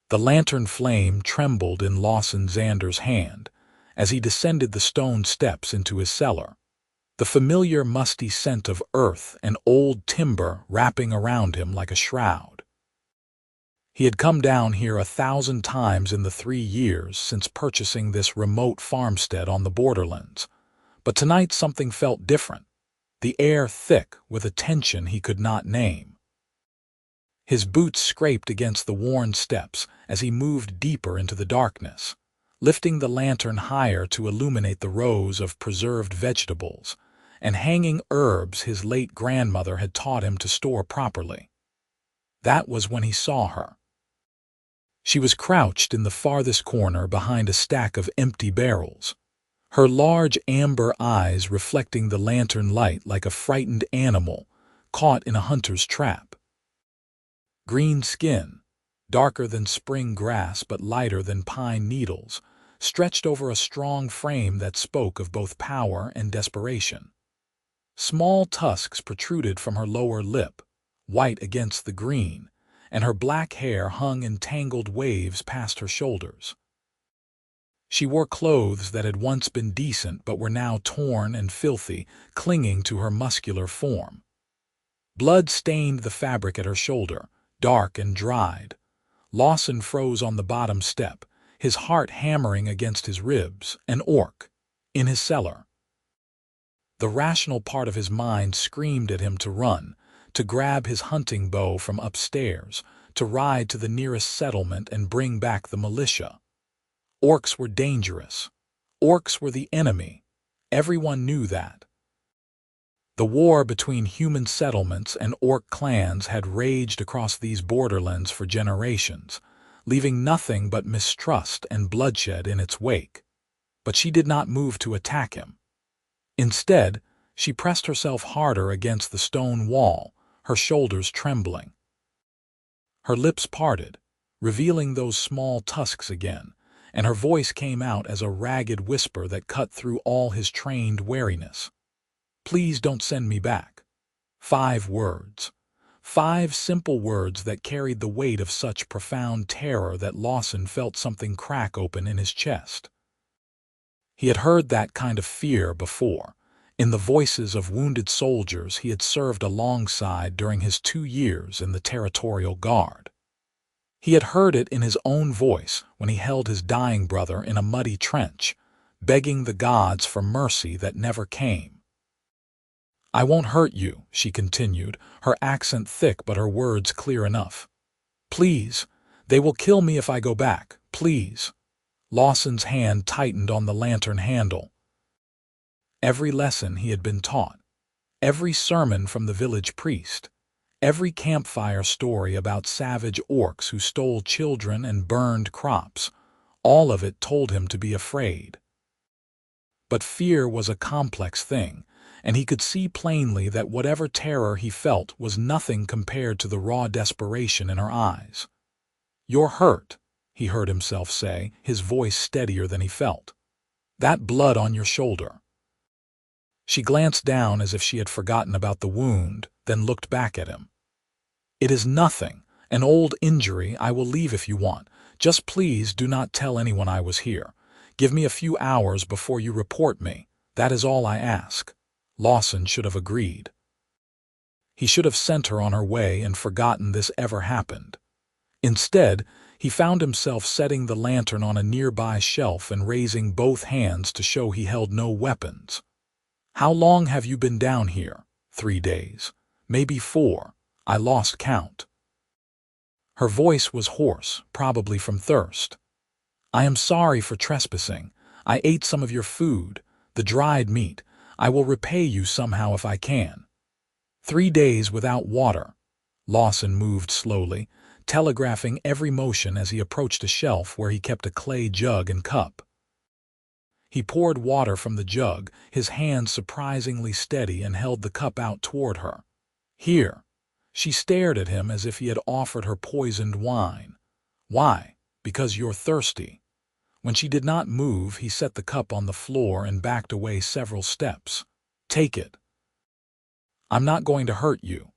The lantern flame trembled in Lawson Xander's hand as he descended the stone steps into his cellar, the familiar musty scent of earth and old timber wrapping around him like a shroud. He had come down here 1,000 times in the 3 years since purchasing this remote farmstead on the borderlands, but tonight something felt different, the air thick with a tension he could not name. His boots scraped against the worn steps as he moved deeper into the darkness, lifting the lantern higher to illuminate the rows of preserved vegetables and hanging herbs his late grandmother had taught him to store properly. That was when he saw her. She was crouched in the farthest corner behind a stack of empty barrels, her large amber eyes reflecting the lantern light like a frightened animal caught in a hunter's trap. Green skin, darker than spring grass but lighter than pine needles, stretched over a strong frame that spoke of both power and desperation. Small tusks protruded from her lower lip, white against the green, and her black hair hung in tangled waves past her shoulders. She wore clothes that had once been decent but were now torn and filthy, clinging to her muscular form. Blood stained the fabric at her shoulder, dark and dried. Lawson froze on the bottom step, his heart hammering against his ribs, an orc, in his cellar. The rational part of his mind screamed at him to run, to grab his hunting bow from upstairs, to ride to the nearest settlement and bring back the militia. Orcs were dangerous. Orcs were the enemy. Everyone knew that. The war between human settlements and orc clans had raged across these borderlands for generations, leaving nothing but mistrust and bloodshed in its wake. But she did not move to attack him. Instead, she pressed herself harder against the stone wall, her shoulders trembling. Her lips parted, revealing those small tusks again, and her voice came out as a ragged whisper that cut through all his trained wariness. "Please don't send me back." 5 words. 5 simple words that carried the weight of such profound terror that Lawson felt something crack open in his chest. He had heard that kind of fear before, in the voices of wounded soldiers he had served alongside during his 2 years in the Territorial Guard. He had heard it in his own voice when he held his dying brother in a muddy trench, begging the gods for mercy that never came. "I won't hurt you," she continued, her accent thick but her words clear enough. "Please, they will kill me if I go back, please." Lawson's hand tightened on the lantern handle. Every lesson he had been taught, every sermon from the village priest, every campfire story about savage orcs who stole children and burned crops, all of it told him to be afraid. But fear was a complex thing, and he could see plainly that whatever terror he felt was nothing compared to the raw desperation in her eyes. "You're hurt," he heard himself say, his voice steadier than he felt. "That blood on your shoulder." She glanced down as if she had forgotten about the wound, then looked back at him. "It is nothing, an old injury. I will leave if you want. Just please do not tell anyone I was here. Give me a few hours before you report me. That is all I ask." Lawson should have agreed. He should have sent her on her way and forgotten this ever happened. Instead, he found himself setting the lantern on a nearby shelf and raising both hands to show he held no weapons. "How long have you been down here?" 3 days. Maybe 4. I lost count. Her voice was hoarse, probably from thirst. "I am sorry for trespassing. I ate some of your food, the dried meat. I will repay you somehow if I can." 3 days without water. Lawson moved slowly, telegraphing every motion as he approached a shelf where he kept a clay jug and cup. He poured water from the jug, his hand surprisingly steady, and held the cup out toward her. "Here." She stared at him as if he had offered her poisoned wine. "Why?" "Because you're thirsty." When she did not move, he set the cup on the floor and backed away several steps. "Take it." "I'm not going to hurt you."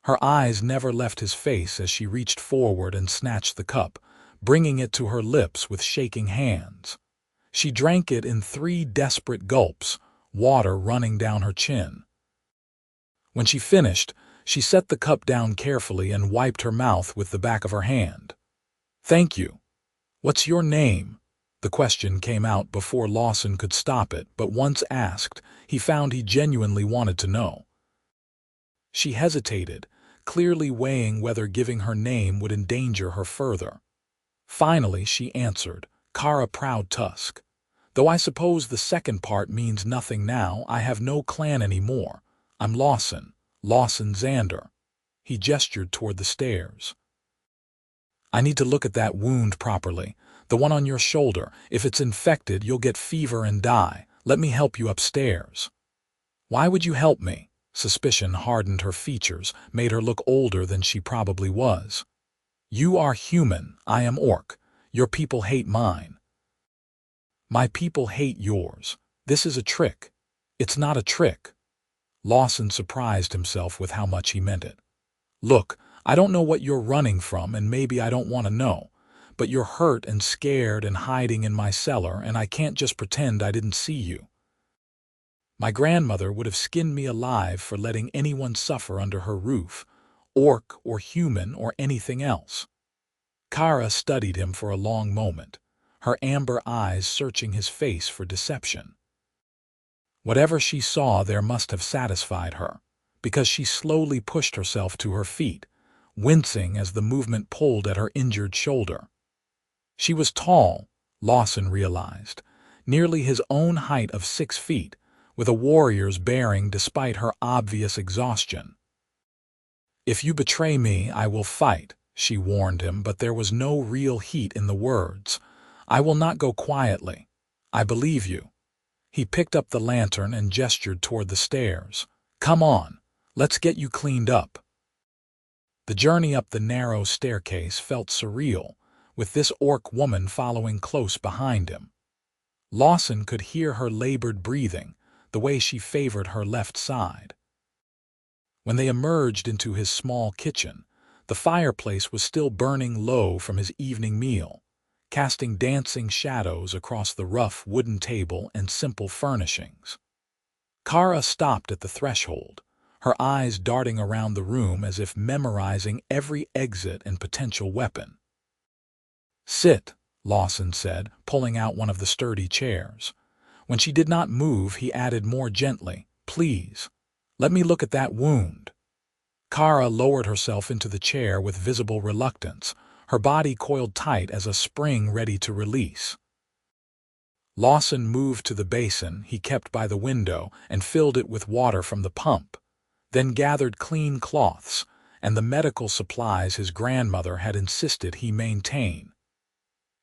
Her eyes never left his face as she reached forward and snatched the cup, bringing it to her lips with shaking hands. She drank it in 3 desperate gulps, water running down her chin. When she finished, she set the cup down carefully and wiped her mouth with the back of her hand. "Thank you. What's your name?" The question came out before Lawson could stop it, but once asked, he found he genuinely wanted to know. She hesitated, clearly weighing whether giving her name would endanger her further. Finally, she answered, "Kara Proud Tusk. Though I suppose the second part means nothing now, I have no clan anymore. I'm Lawson Xander." He gestured toward the stairs. "I need to look at that wound properly. The one on your shoulder. If it's infected, you'll get fever and die. Let me help you upstairs." "Why would you help me?" Suspicion hardened her features, made her look older than she probably was. "You are human, I am orc. Your people hate mine." "My people hate yours. This is a trick." "It's not a trick." Lawson surprised himself with how much he meant it. "Look, I don't know what you're running from, and maybe I don't want to know. But you're hurt and scared and hiding in my cellar, and I can't just pretend I didn't see you. My grandmother would have skinned me alive for letting anyone suffer under her roof, orc or human or anything else." Kara studied him for a long moment, her amber eyes searching his face for deception. Whatever she saw there must have satisfied her, because she slowly pushed herself to her feet, wincing as the movement pulled at her injured shoulder. She was tall, Lawson realized, nearly his own height of 6 feet, with a warrior's bearing despite her obvious exhaustion. "If you betray me, I will fight," she warned him, but there was no real heat in the words. "I will not go quietly. I believe you." He picked up the lantern and gestured toward the stairs. "Come on, let's get you cleaned up." The journey up the narrow staircase felt surreal, with this orc woman following close behind him. Lawson could hear her labored breathing, the way she favored her left side. When they emerged into his small kitchen, the fireplace was still burning low from his evening meal, casting dancing shadows across the rough wooden table and simple furnishings. Kara stopped at the threshold, her eyes darting around the room as if memorizing every exit and potential weapon. "Sit," Lawson said, pulling out one of the sturdy chairs. When she did not move, he added more gently, "Please, let me look at that wound." Kara lowered herself into the chair with visible reluctance, her body coiled tight as a spring ready to release. Lawson moved to the basin he kept by the window and filled it with water from the pump, then gathered clean cloths and the medical supplies his grandmother had insisted he maintain.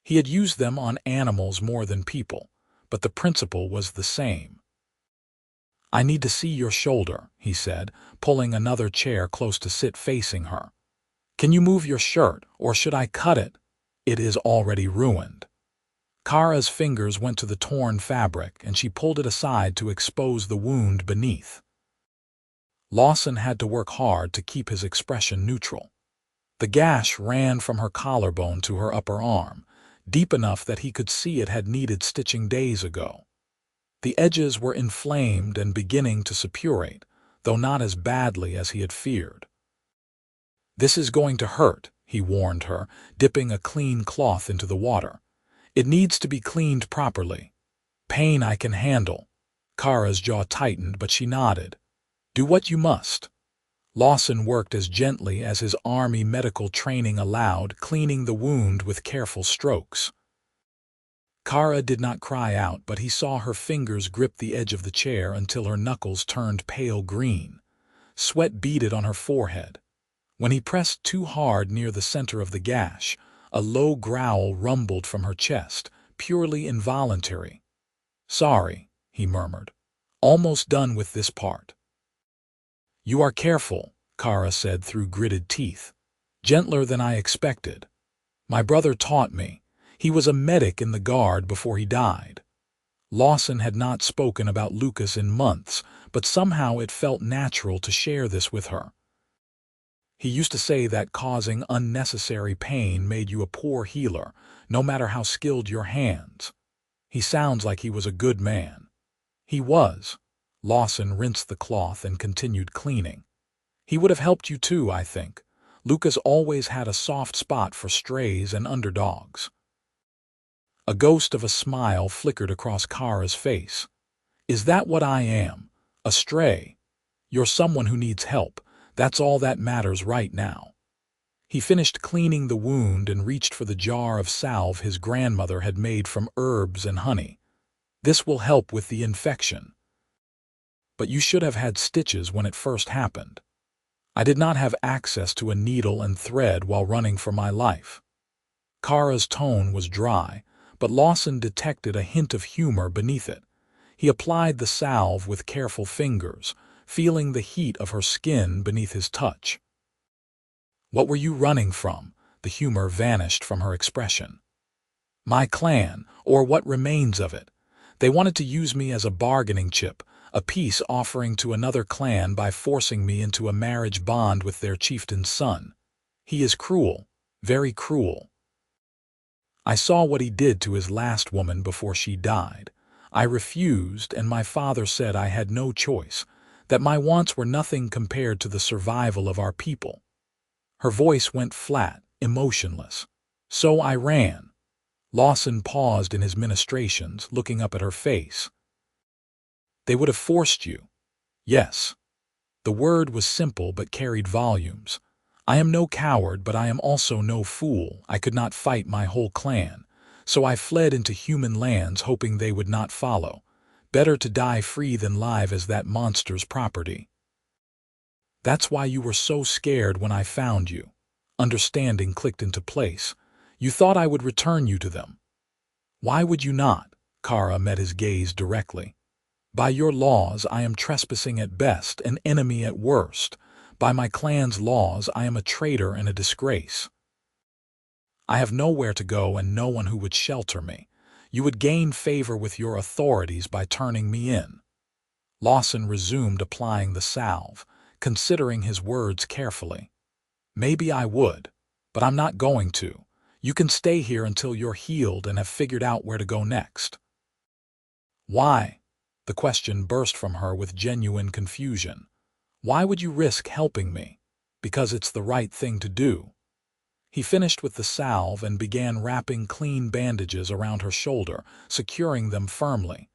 He had used them on animals more than people, but the principle was the same. "I need to see your shoulder," he said, pulling another chair close to sit facing her. "Can you move your shirt, or should I cut it? It is already ruined." Kara's fingers went to the torn fabric, and she pulled it aside to expose the wound beneath. Lawson had to work hard to keep his expression neutral. The gash ran from her collarbone to her upper arm, deep enough that he could see it had needed stitching days ago. The edges were inflamed and beginning to suppurate, though not as badly as he had feared. "This is going to hurt," he warned her, dipping a clean cloth into the water. "It needs to be cleaned properly. Pain I can handle." Kara's jaw tightened, but she nodded. "Do what you must." Lawson worked as gently as his army medical training allowed, cleaning the wound with careful strokes. Kara did not cry out, but he saw her fingers grip the edge of the chair until her knuckles turned pale green. Sweat beaded on her forehead. When he pressed too hard near the center of the gash, a low growl rumbled from her chest, purely involuntary. "Sorry," he murmured. "Almost done with this part." "You are careful," Kara said through gritted teeth. "Gentler than I expected. My brother taught me. He was a medic in the guard before he died." Lawson had not spoken about Lucas in months, but somehow it felt natural to share this with her. He used to say that causing unnecessary pain made you a poor healer, no matter how skilled your hands. He sounds like he was a good man. He was. Lawson rinsed the cloth and continued cleaning. He would have helped you too, I think. Lucas always had a soft spot for strays and underdogs. A ghost of a smile flickered across Kara's face. Is that what I am? A stray? You're someone who needs help. That's all that matters right now. He finished cleaning the wound and reached for the jar of salve his grandmother had made from herbs and honey. This will help with the infection. But you should have had stitches when it first happened. I did not have access to a needle and thread while running for my life. Kara's tone was dry, but Lawson detected a hint of humor beneath it. He applied the salve with careful fingers, feeling the heat of her skin beneath his touch. What were you running from? The humor vanished from her expression. My clan, or what remains of it. They wanted to use me as a bargaining chip, a peace offering to another clan by forcing me into a marriage bond with their chieftain's son. He is cruel, very cruel. I saw what he did to his last woman before she died. I refused, and my father said I had no choice, that my wants were nothing compared to the survival of our people. Her voice went flat, emotionless. So I ran. Lawson paused in his ministrations, looking up at her face. They would have forced you. Yes. The word was simple but carried volumes. I am no coward, but I am also no fool. I could not fight my whole clan, so I fled into human lands hoping they would not follow. Better to die free than live as that monster's property. That's why you were so scared when I found you. Understanding clicked into place. You thought I would return you to them. Why would you not? Kara met his gaze directly. By your laws, I am trespassing at best, an enemy at worst. By my clan's laws, I am a traitor and a disgrace. I have nowhere to go and no one who would shelter me. You would gain favor with your authorities by turning me in. Lawson resumed applying the salve, considering his words carefully. Maybe I would, but I'm not going to. You can stay here until you're healed and have figured out where to go next. Why? The question burst from her with genuine confusion. Why would you risk helping me? Because it's the right thing to do. He finished with the salve and began wrapping clean bandages around her shoulder, securing them firmly.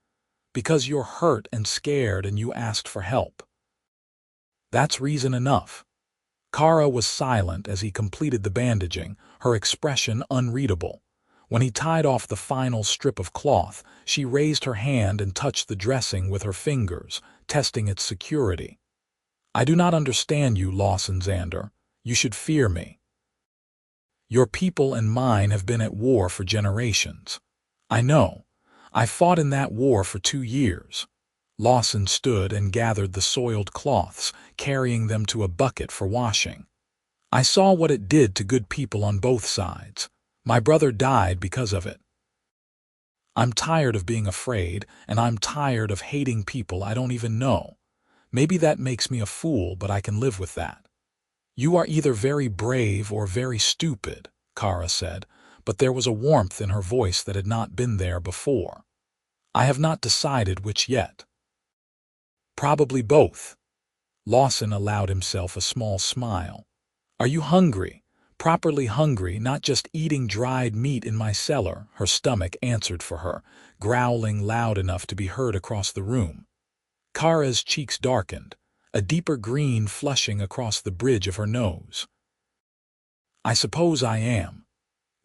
Because you're hurt and scared and you asked for help. That's reason enough. Kara was silent as he completed the bandaging, her expression unreadable. When he tied off the final strip of cloth, she raised her hand and touched the dressing with her fingers, testing its security. I do not understand you, Lawson Xander. You should fear me. Your people and mine have been at war for generations. I know. I fought in that war for 2 years. Lawson stood and gathered the soiled cloths, carrying them to a bucket for washing. I saw what it did to good people on both sides. My brother died because of it. I'm tired of being afraid, and I'm tired of hating people I don't even know. Maybe that makes me a fool, but I can live with that. You are either very brave or very stupid, Kara said, but there was a warmth in her voice that had not been there before. I have not decided which yet. Probably both. Lawson allowed himself a small smile. Are you hungry? Properly hungry, not just eating dried meat in my cellar, her stomach answered for her, growling loud enough to be heard across the room. Kara's cheeks darkened, a deeper green flushing across the bridge of her nose. I suppose I am.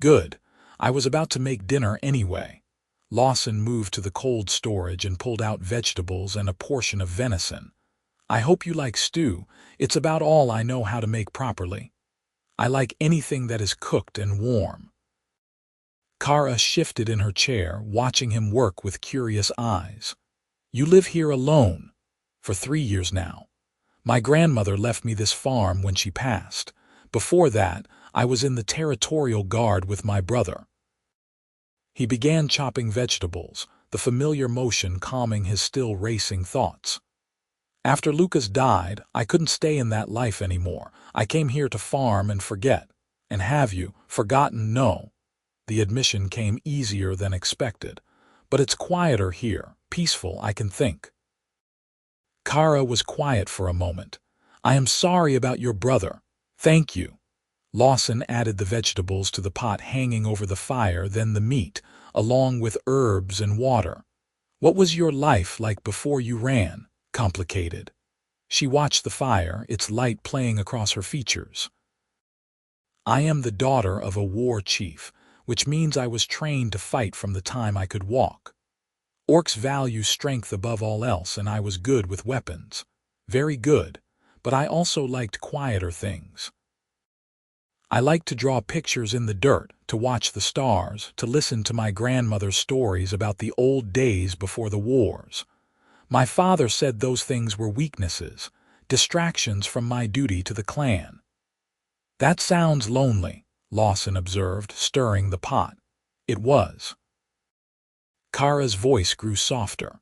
Good. I was about to make dinner anyway. Lawson moved to the cold storage and pulled out vegetables and a portion of venison. I hope you like stew. It's about all I know how to make properly. I like anything that is cooked and warm. Kara shifted in her chair, watching him work with curious eyes. You live here alone? For 3 years now. My grandmother left me this farm when she passed. Before that, I was in the territorial guard with my brother. He began chopping vegetables, the familiar motion calming his still racing thoughts. After Lucas died, I couldn't stay in that life anymore. I came here to farm and forget. And have you forgotten? No. The admission came easier than expected. But it's quieter here, peaceful, I can think. Kara was quiet for a moment. I am sorry about your brother. Thank you. Lawson added the vegetables to the pot hanging over the fire, then the meat, along with herbs and water. What was your life like before you ran? Complicated. She watched the fire, its light playing across her features. I am the daughter of a war chief, which means I was trained to fight from the time I could walk. Orcs value strength above all else, and I was good with weapons. Very good, but I also liked quieter things. I liked to draw pictures in the dirt, to watch the stars, to listen to my grandmother's stories about the old days before the wars. My father said those things were weaknesses, distractions from my duty to the clan. That sounds lonely, Lawson observed, stirring the pot. It was. Kara's voice grew softer.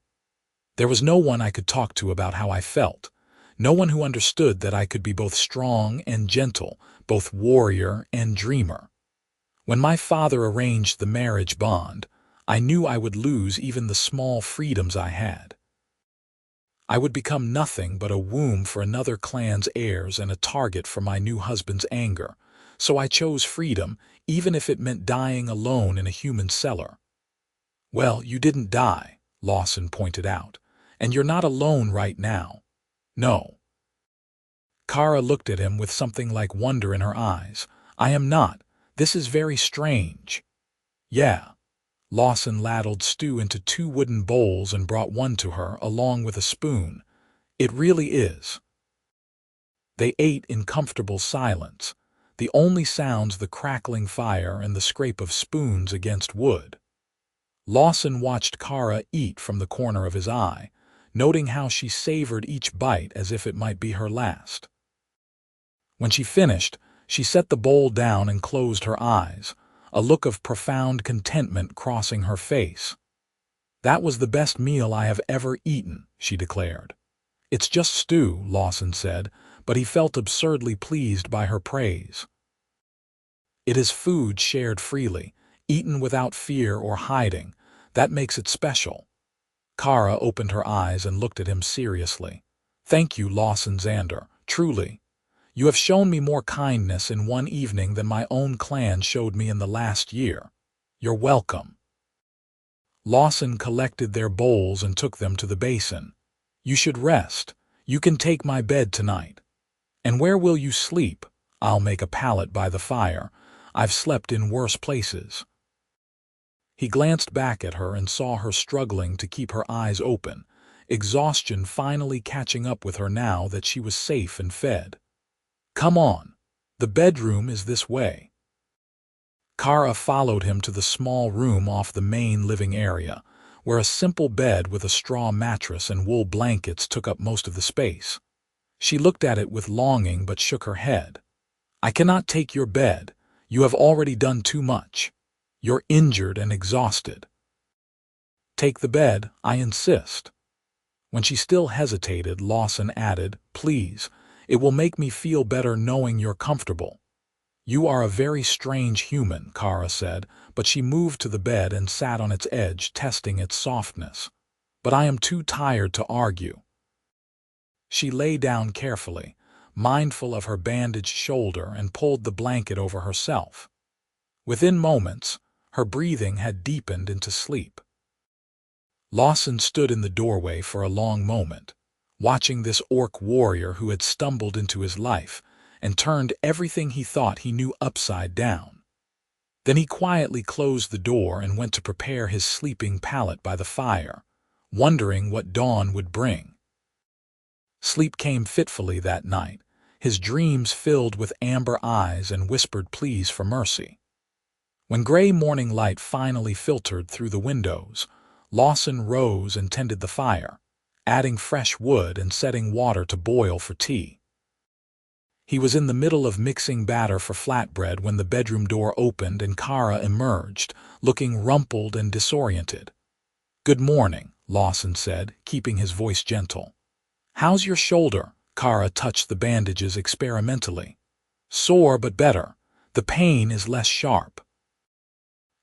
There was no one I could talk to about how I felt. No one who understood that I could be both strong and gentle, both warrior and dreamer. When my father arranged the marriage bond, I knew I would lose even the small freedoms I had. I would become nothing but a womb for another clan's heirs and a target for my new husband's anger. So I chose freedom, even if it meant dying alone in a human cellar. Well, you didn't die, Lawson pointed out, and you're not alone right now. No. Kara looked at him with something like wonder in her eyes. I am not. This is very strange. Yeah. Lawson ladled stew into 2 wooden bowls and brought one to her, along with a spoon. It really is. They ate in comfortable silence, the only sounds the crackling fire and the scrape of spoons against wood. Lawson watched Kara eat from the corner of his eye, noting how she savored each bite as if it might be her last. When she finished, she set the bowl down and closed her eyes, a look of profound contentment crossing her face. That was the best meal I have ever eaten, she declared. It's just stew, Lawson said, but he felt absurdly pleased by her praise. It is food shared freely, eaten without fear or hiding. That makes it special. Kara opened her eyes and looked at him seriously. Thank you, Lawson Xander, truly. You have shown me more kindness in one evening than my own clan showed me in the last year. You're welcome. Lawson collected their bowls and took them to the basin. You should rest. You can take my bed tonight. And where will you sleep? I'll make a pallet by the fire. I've slept in worse places. He glanced back at her and saw her struggling to keep her eyes open, exhaustion finally catching up with her now that she was safe and fed. Come on. The bedroom is this way. Kara followed him to the small room off the main living area, where a simple bed with a straw mattress and wool blankets took up most of the space. She looked at it with longing but shook her head. I cannot take your bed. You have already done too much. You're injured and exhausted. Take the bed, I insist. When she still hesitated, Lawson added, Please, it will make me feel better knowing you're comfortable. You are a very strange human, Kara said, but she moved to the bed and sat on its edge, testing its softness. But I am too tired to argue. She lay down carefully, mindful of her bandaged shoulder, and pulled the blanket over herself. Within moments, her breathing had deepened into sleep. Lawson stood in the doorway for a long moment, watching this orc warrior who had stumbled into his life and turned everything he thought he knew upside down. Then he quietly closed the door and went to prepare his sleeping pallet by the fire, wondering what dawn would bring. Sleep came fitfully that night, his dreams filled with amber eyes and whispered pleas for mercy. When gray morning light finally filtered through the windows, Lawson rose and tended the fire, adding fresh wood and setting water to boil for tea. He was in the middle of mixing batter for flatbread when the bedroom door opened and Kara emerged, looking rumpled and disoriented. Good morning, Lawson said, keeping his voice gentle. How's your shoulder? Kara touched the bandages experimentally. Sore but better. The pain is less sharp.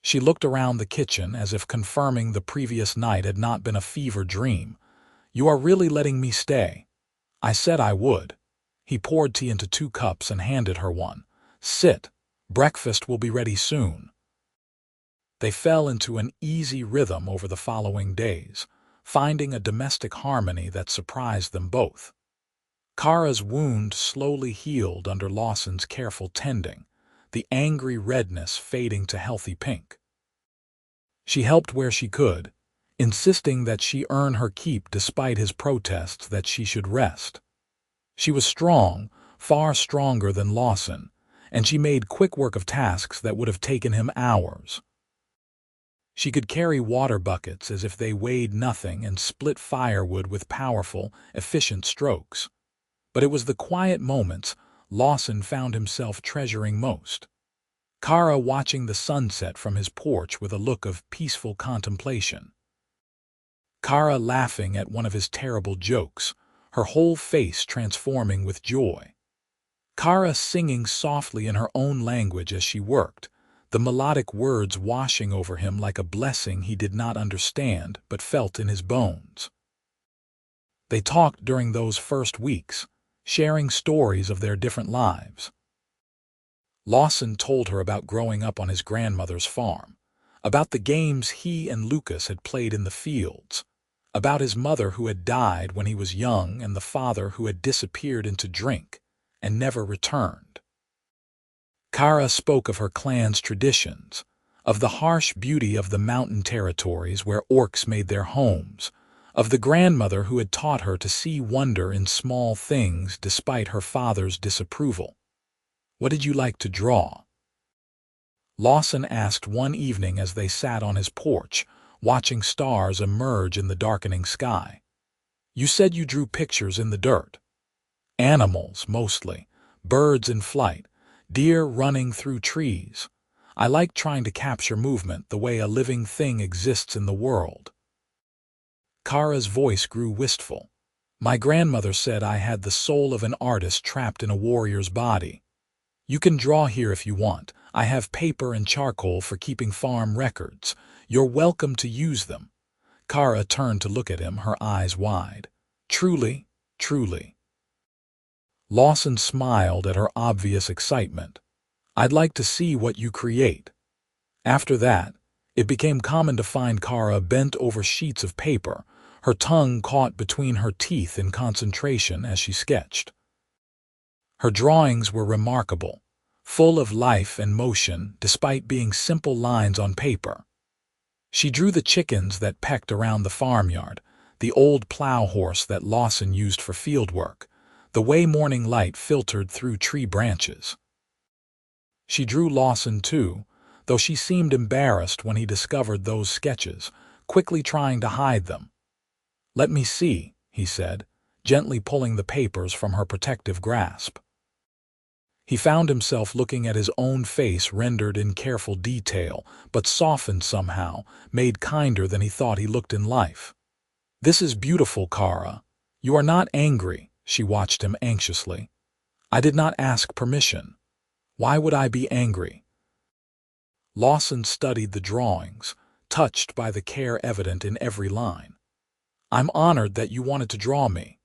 She looked around the kitchen as if confirming the previous night had not been a fever dream. You are really letting me stay. I said I would. He poured tea into 2 cups and handed her one. Sit. Breakfast will be ready soon. They fell into an easy rhythm over the following days, finding a domestic harmony that surprised them both. Kara's wound slowly healed under Lawson's careful tending, the angry redness fading to healthy pink. She helped where she could, insisting that she earn her keep despite his protests that she should rest. She was strong, far stronger than Lawson, and she made quick work of tasks that would have taken him hours. She could carry water buckets as if they weighed nothing and split firewood with powerful, efficient strokes. But it was the quiet moments Lawson found himself treasuring most. Kara watching the sunset from his porch with a look of peaceful contemplation. Kara laughing at one of his terrible jokes, her whole face transforming with joy. Kara singing softly in her own language as she worked, the melodic words washing over him like a blessing he did not understand but felt in his bones. They talked during those first weeks, sharing stories of their different lives. Lawson told her about growing up on his grandmother's farm, about the games he and Lucas had played in the fields, about his mother who had died when he was young and the father who had disappeared into drink and never returned. Kara spoke of her clan's traditions, of the harsh beauty of the mountain territories where orcs made their homes, of the grandmother who had taught her to see wonder in small things despite her father's disapproval. What did you like to draw? Lawson asked one evening as they sat on his porch, watching stars emerge in the darkening sky. You said you drew pictures in the dirt. Animals, mostly, birds in flight, deer running through trees. I like trying to capture movement the way a living thing exists in the world. Kara's voice grew wistful. My grandmother said I had the soul of an artist trapped in a warrior's body. You can draw here if you want. I have paper and charcoal for keeping farm records. You're welcome to use them. Kara turned to look at him, her eyes wide. Truly, truly. Lawson smiled at her obvious excitement. I'd like to see what you create. After that, it became common to find Kara bent over sheets of paper, her tongue caught between her teeth in concentration as she sketched. Her drawings were remarkable, full of life and motion despite being simple lines on paper. She drew the chickens that pecked around the farmyard, the old plow horse that Lawson used for fieldwork, the way morning light filtered through tree branches. She drew Lawson too, though she seemed embarrassed when he discovered those sketches, quickly trying to hide them. Let me see, he said, gently pulling the papers from her protective grasp. He found himself looking at his own face rendered in careful detail, but softened somehow, made kinder than he thought he looked in life. This is beautiful, Kara. You are not angry. She watched him anxiously. I did not ask permission. Why would I be angry? Lawson studied the drawings, touched by the care evident in every line. I'm honored that you wanted to draw me.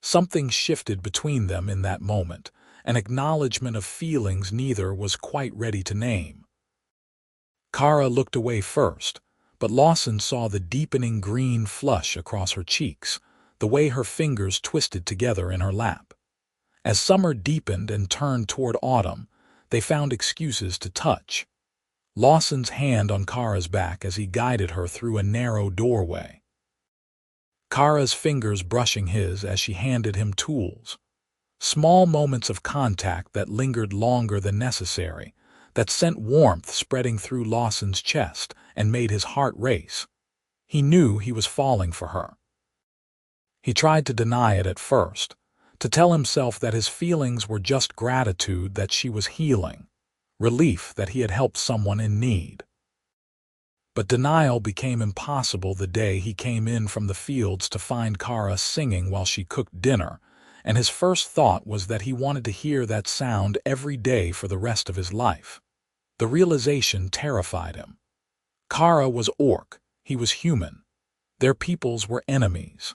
Something shifted between them in that moment, an acknowledgement of feelings neither was quite ready to name. Kara looked away first, but Lawson saw the deepening green flush across her cheeks, the way her fingers twisted together in her lap. As summer deepened and turned toward autumn, they found excuses to touch. Lawson's hand on Kara's back as he guided her through a narrow doorway. Kara's fingers brushing his as she handed him tools. Small moments of contact that lingered longer than necessary, that sent warmth spreading through Lawson's chest and made his heart race. He knew he was falling for her. He tried to deny it at first, to tell himself that his feelings were just gratitude that she was healing, relief that he had helped someone in need. But denial became impossible the day he came in from the fields to find Kara singing while she cooked dinner, and his first thought was that he wanted to hear that sound every day for the rest of his life. The realization terrified him. Kara was orc, he was human. Their peoples were enemies.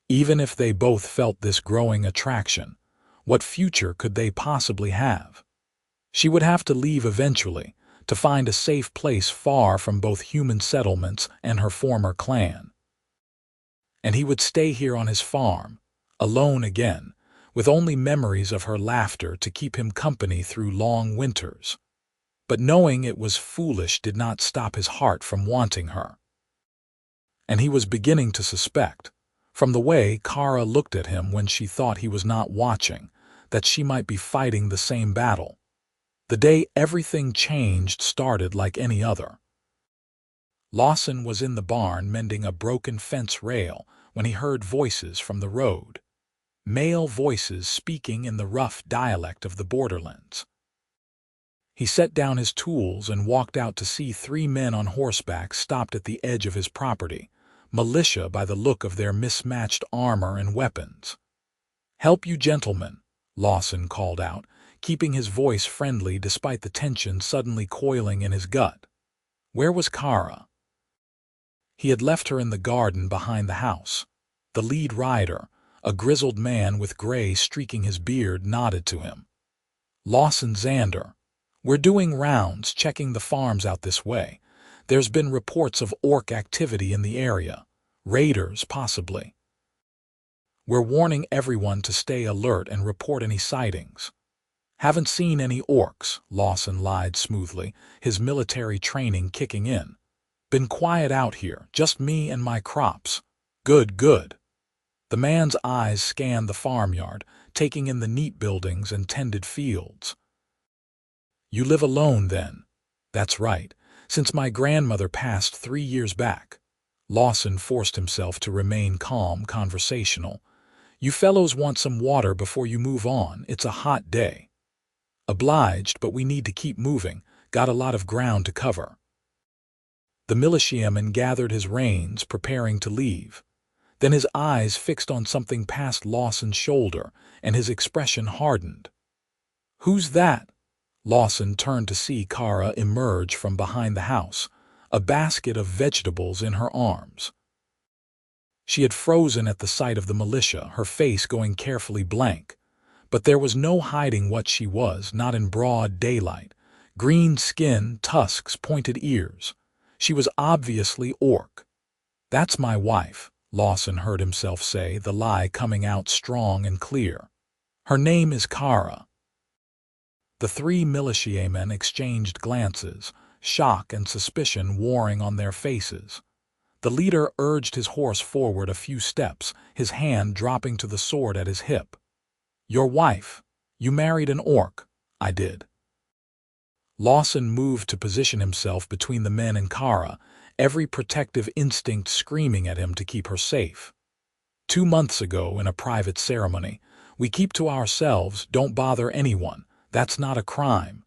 Even if they both felt this growing attraction, what future could they possibly have? She would have to leave eventually, to find a safe place far from both human settlements and her former clan. And he would stay here on his farm, alone again, with only memories of her laughter to keep him company through long winters. But knowing it was foolish did not stop his heart from wanting her. And he was beginning to suspect, from the way Kara looked at him when she thought he was not watching, that she might be fighting the same battle. The day everything changed started like any other. Lawson was in the barn mending a broken fence rail when he heard voices from the road. Male voices speaking in the rough dialect of the borderlands. He set down his tools and walked out to see 3 men on horseback stopped at the edge of his property, militia by the look of their mismatched armor and weapons. "Help you gentlemen," Lawson called out, keeping his voice friendly despite the tension suddenly coiling in his gut. Where was Kara? He had left her in the garden behind the house. The lead rider, a grizzled man with gray streaking his beard, nodded to him. "Lawson Xander. We're doing rounds, checking the farms out this way. There's been reports of orc activity in the area. Raiders, possibly. We're warning everyone to stay alert and report any sightings." "Haven't seen any orcs," Lawson lied smoothly, his military training kicking in. "Been quiet out here, just me and my crops." "Good, good." The man's eyes scanned the farmyard, taking in the neat buildings and tended fields. "You live alone, then?" "That's right, since my grandmother passed 3 years back." Lawson forced himself to remain calm, conversational. "You fellows want some water before you move on. It's a hot day." "Obliged, but we need to keep moving. Got a lot of ground to cover." The militiaman gathered his reins, preparing to leave. Then his eyes fixed on something past Lawson's shoulder, and his expression hardened. "Who's that?" Lawson turned to see Kara emerge from behind the house, a basket of vegetables in her arms. She had frozen at the sight of the militia, her face going carefully blank. But there was no hiding what she was, not in broad daylight. Green skin, tusks, pointed ears. She was obviously orc. "That's my wife," Lawson heard himself say, the lie coming out strong and clear. "Her name is Kara." The 3 militiamen exchanged glances, shock and suspicion warring on their faces. The leader urged his horse forward a few steps, his hand dropping to the sword at his hip. "Your wife. You married an orc." "I did." Lawson moved to position himself between the men and Kara, every protective instinct screaming at him to keep her safe. 2 months ago, in a private ceremony. We keep to ourselves, don't bother anyone. That's not a crime."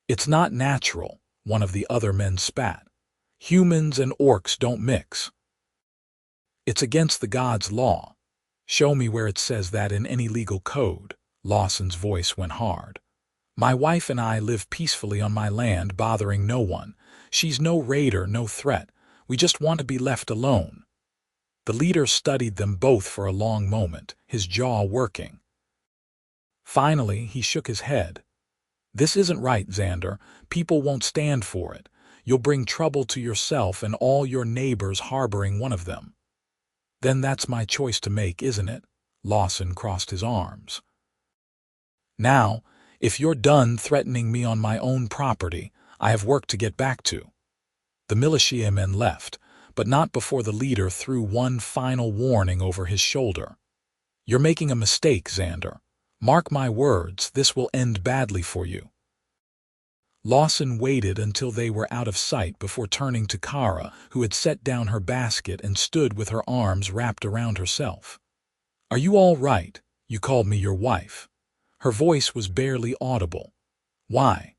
"It's not natural," one of the other men spat. "Humans and orcs don't mix." "It's against the gods' law." "Show me where it says that in any legal code." Lawson's voice went hard. "My wife and I live peacefully on my land, bothering no one. She's no raider, no threat. We just want to be left alone." The leader studied them both for a long moment, his jaw working. Finally, he shook his head. "This isn't right, Xander. People won't stand for it. You'll bring trouble to yourself and all your neighbors harboring one of them." "Then that's my choice to make, isn't it?" Lawson crossed his arms. "Now, if you're done threatening me on my own property, I have work to get back to." The militiamen left, but not before the leader threw one final warning over his shoulder. "You're making a mistake, Xander. Mark my words, this will end badly for you." Lawson waited until they were out of sight before turning to Kara, who had set down her basket and stood with her arms wrapped around herself. "Are you all right? You called me your wife." Her voice was barely audible. "Why?"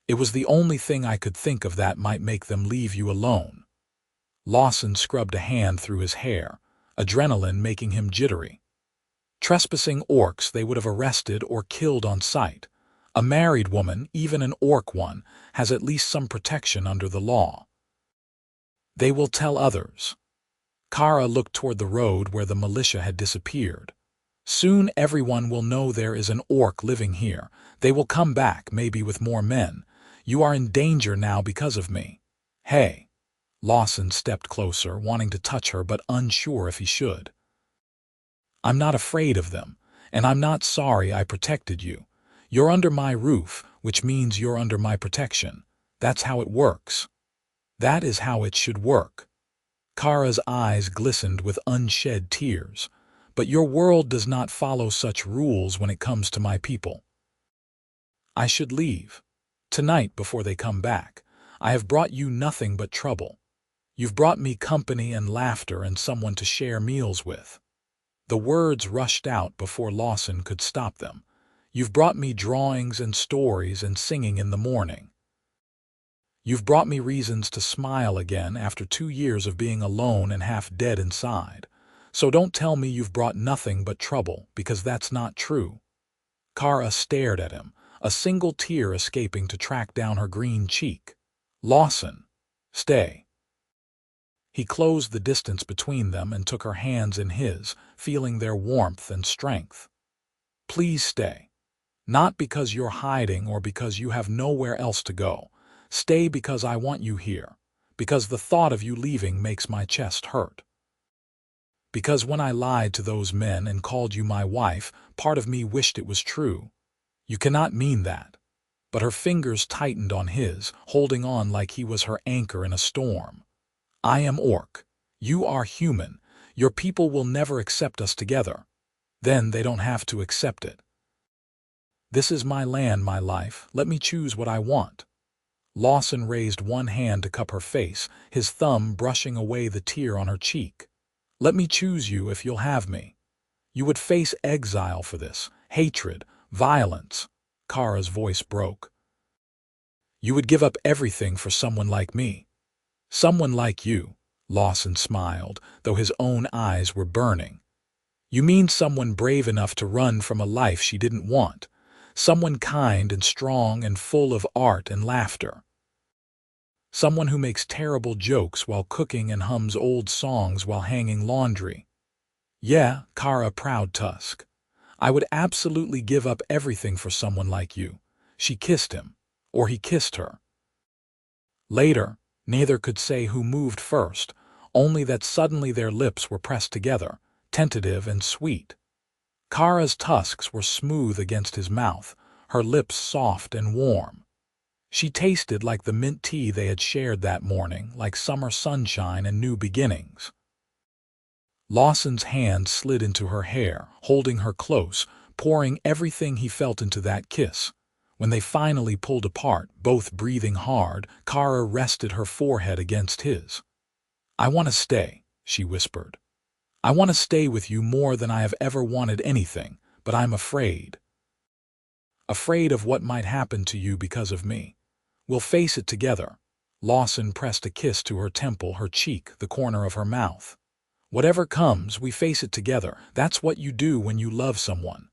"It was the only thing I could think of that might make them leave you alone." Lawson scrubbed a hand through his hair, adrenaline making him jittery. Trespassing orcs they would have arrested or killed on sight. A married woman, even an orc one, has at least some protection under the law. They will tell others. Kara looked toward the road where the militia had disappeared. Soon everyone will know there is an orc living here. They will come back, maybe with more men. You are in danger now because of me. Hey. Lawson stepped closer, wanting to touch her but unsure if he should. I'm not afraid of them, and I'm not sorry I protected you. You're under my roof, which means you're under my protection. That's how it works. That is how it should work. Kara's eyes glistened with unshed tears. But your world does not follow such rules when it comes to my people. I should leave. Tonight before they come back. I have brought you nothing but trouble. You've brought me company and laughter and someone to share meals with. The words rushed out before Lawson could stop them. You've brought me drawings and stories and singing in the morning. You've brought me reasons to smile again after 2 years of being alone and half dead inside. So don't tell me you've brought nothing but trouble, because that's not true. Kara stared at him, a single tear escaping to track down her green cheek. Lawson, stay. He closed the distance between them and took her hands in his, feeling their warmth and strength. Please stay. Not because you're hiding or because you have nowhere else to go. Stay because I want you here. Because the thought of you leaving makes my chest hurt. Because when I lied to those men and called you my wife, part of me wished it was true. You cannot mean that. But her fingers tightened on his, holding on like he was her anchor in a storm. I am orc. You are human. Your people will never accept us together. Then they don't have to accept it. This is my land, my life. Let me choose what I want. Lawson raised one hand to cup her face, his thumb brushing away the tear on her cheek. Let me choose you if you'll have me. You would face exile for this, hatred, violence. Kara's voice broke. You would give up everything for someone like me. Someone like you, Lawson smiled, though his own eyes were burning. You mean someone brave enough to run from a life she didn't want. Someone kind and strong and full of art and laughter. Someone who makes terrible jokes while cooking and hums old songs while hanging laundry. Yeah, Kara proud tusk. I would absolutely give up everything for someone like you. She kissed him, or he kissed her. Later, neither could say who moved first, only that suddenly their lips were pressed together, tentative and sweet. Kara's tusks were smooth against his mouth, her lips soft and warm. She tasted like the mint tea they had shared that morning, like summer sunshine and new beginnings. Lawson's hand slid into her hair, holding her close, pouring everything he felt into that kiss. When they finally pulled apart, both breathing hard, Kara rested her forehead against his. I want to stay, she whispered. I want to stay with you more than I have ever wanted anything, but I'm afraid. Afraid of what might happen to you because of me. We'll face it together. Lawson pressed a kiss to her temple, her cheek, the corner of her mouth. Whatever comes, we face it together. That's what you do when you love someone.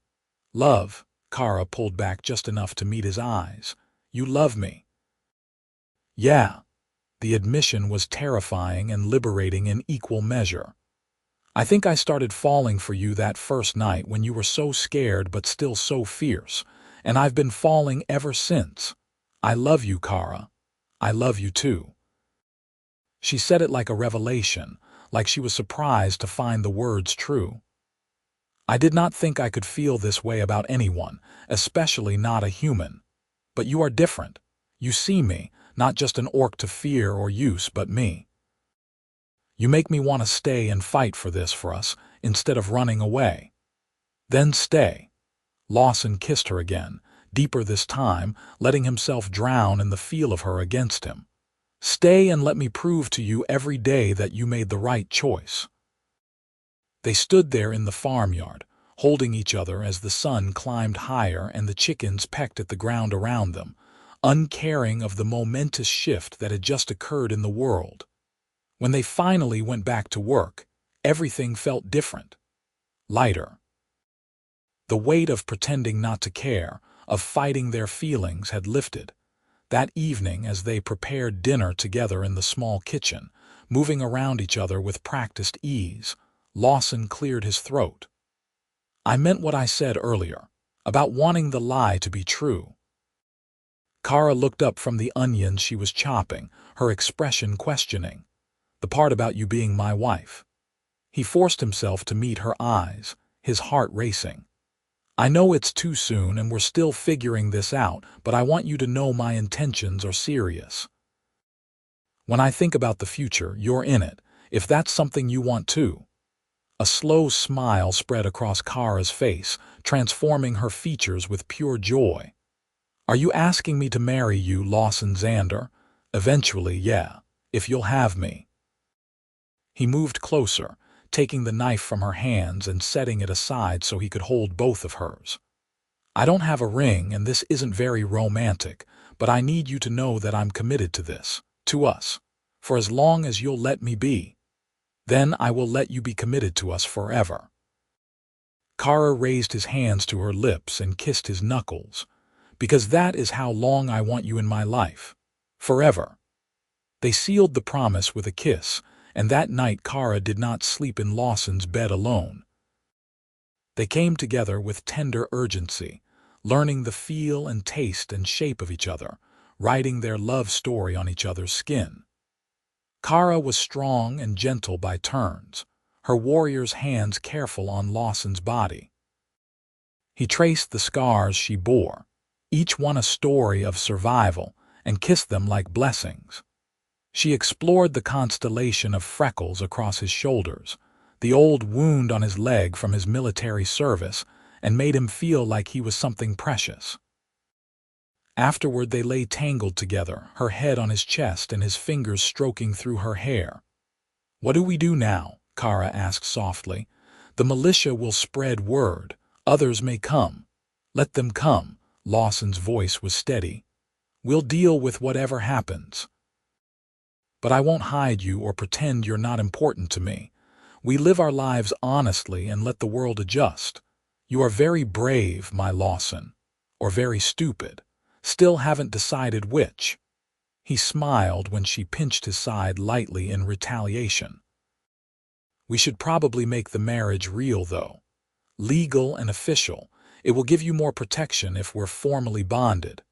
Love, Kara pulled back just enough to meet his eyes. You love me. Yeah. The admission was terrifying and liberating in equal measure. I think I started falling for you that first night when you were so scared but still so fierce, and I've been falling ever since. I love you, Kara. I love you too. She said it like a revelation, like she was surprised to find the words true. I did not think I could feel this way about anyone, especially not a human. But you are different. You see me, not just an orc to fear or use, but me. You make me want to stay and fight for this for us, instead of running away. Then stay. Lawson kissed her again, deeper this time, letting himself drown in the feel of her against him. Stay and let me prove to you every day that you made the right choice. They stood there in the farmyard, holding each other as the sun climbed higher and the chickens pecked at the ground around them, uncaring of the momentous shift that had just occurred in the world. When they finally went back to work, everything felt different. Lighter. The weight of pretending not to care, of fighting their feelings, had lifted. That evening, as they prepared dinner together in the small kitchen, moving around each other with practiced ease, Lawson cleared his throat. "I meant what I said earlier, about wanting the lie to be true." Kara looked up from the onions she was chopping, her expression questioning. "The part about you being my wife." He forced himself to meet her eyes, his heart racing. "I know it's too soon and we're still figuring this out, but I want you to know my intentions are serious. When I think about the future, you're in it, if that's something you want too." A slow smile spread across Kara's face, transforming her features with pure joy. "Are you asking me to marry you, Lawson Xander? Eventually, yeah, if you'll have me." He moved closer, taking the knife from her hands and setting it aside so he could hold both of hers. "I don't have a ring and this isn't very romantic, but I need you to know that I'm committed to this, to us, for as long as you'll let me be. Then I will let you be committed to us forever." Kara raised his hands to her lips and kissed his knuckles. "Because that is how long I want you in my life. Forever." They sealed the promise with a kiss, and that night Kara did not sleep in Lawson's bed alone. They came together with tender urgency, learning the feel and taste and shape of each other, writing their love story on each other's skin. Kara was strong and gentle by turns, her warrior's hands careful on Lawson's body. He traced the scars she bore, each one a story of survival, and kissed them like blessings. She explored the constellation of freckles across his shoulders, the old wound on his leg from his military service, and made him feel like he was something precious. Afterward they lay tangled together, her head on his chest and his fingers stroking through her hair. "What do we do now?" Kara asked softly. "The militia will spread word. Others may come." "Let them come." Lawson's voice was steady. "We'll deal with whatever happens. But I won't hide you or pretend you're not important to me. We live our lives honestly and let the world adjust. You are very brave, my Lawson. Or very stupid. Still haven't decided which." He smiled when she pinched his side lightly in retaliation. "We should probably make the marriage real, though. Legal and official. It will give you more protection if we're formally bonded."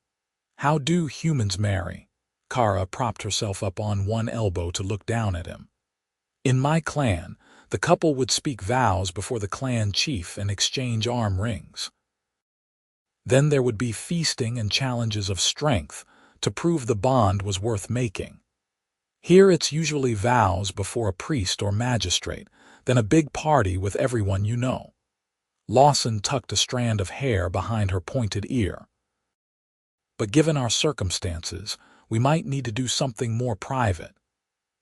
"How do humans marry?" Kara propped herself up on one elbow to look down at him. "In my clan, the couple would speak vows before the clan chief and exchange arm rings. Then there would be feasting and challenges of strength to prove the bond was worth making. Here it's usually vows before a priest or magistrate, then a big party with everyone you know." Lawson tucked a strand of hair behind her pointed ear. "But given our circumstances, we might need to do something more private.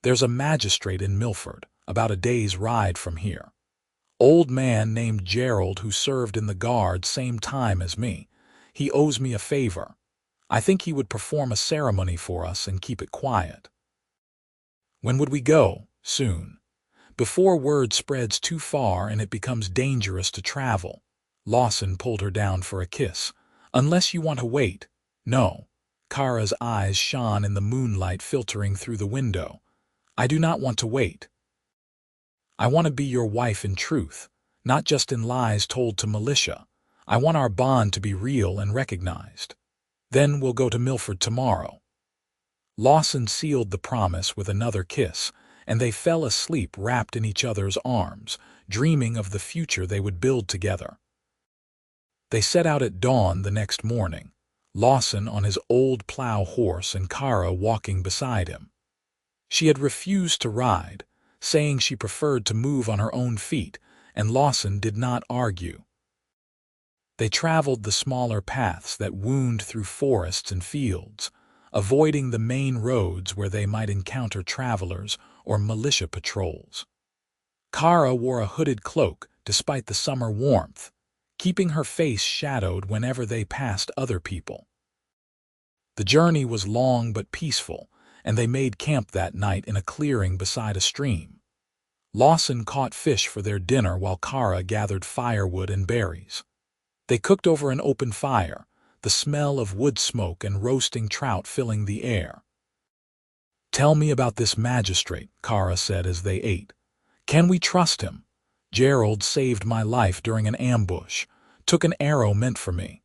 There's a magistrate in Milford, about a day's ride from here. Old man named Gerald who served in the guard same time as me. He owes me a favor. I think he would perform a ceremony for us and keep it quiet." "When would we go?" "Soon. Before word spreads too far and it becomes dangerous to travel." Lawson pulled her down for a kiss. "Unless you want to wait." "No." Kara's eyes shone in the moonlight filtering through the window. "I do not want to wait. I want to be your wife in truth, not just in lies told to militia. I want our bond to be real and recognized. Then we'll go to Milford tomorrow." Lawson sealed the promise with another kiss, and they fell asleep wrapped in each other's arms, dreaming of the future they would build together. They set out at dawn the next morning, Lawson on his old plow horse and Kara walking beside him. She had refused to ride, saying she preferred to move on her own feet, and Lawson did not argue. They traveled the smaller paths that wound through forests and fields, avoiding the main roads where they might encounter travelers or militia patrols. Kara wore a hooded cloak despite the summer warmth, keeping her face shadowed whenever they passed other people. The journey was long but peaceful, and they made camp that night in a clearing beside a stream. Lawson caught fish for their dinner while Kara gathered firewood and berries. They cooked over an open fire, the smell of wood smoke and roasting trout filling the air. "Tell me about this magistrate," Kara said as they ate. "Can we trust him? Gerald saved my life during an ambush, took an arrow meant for me."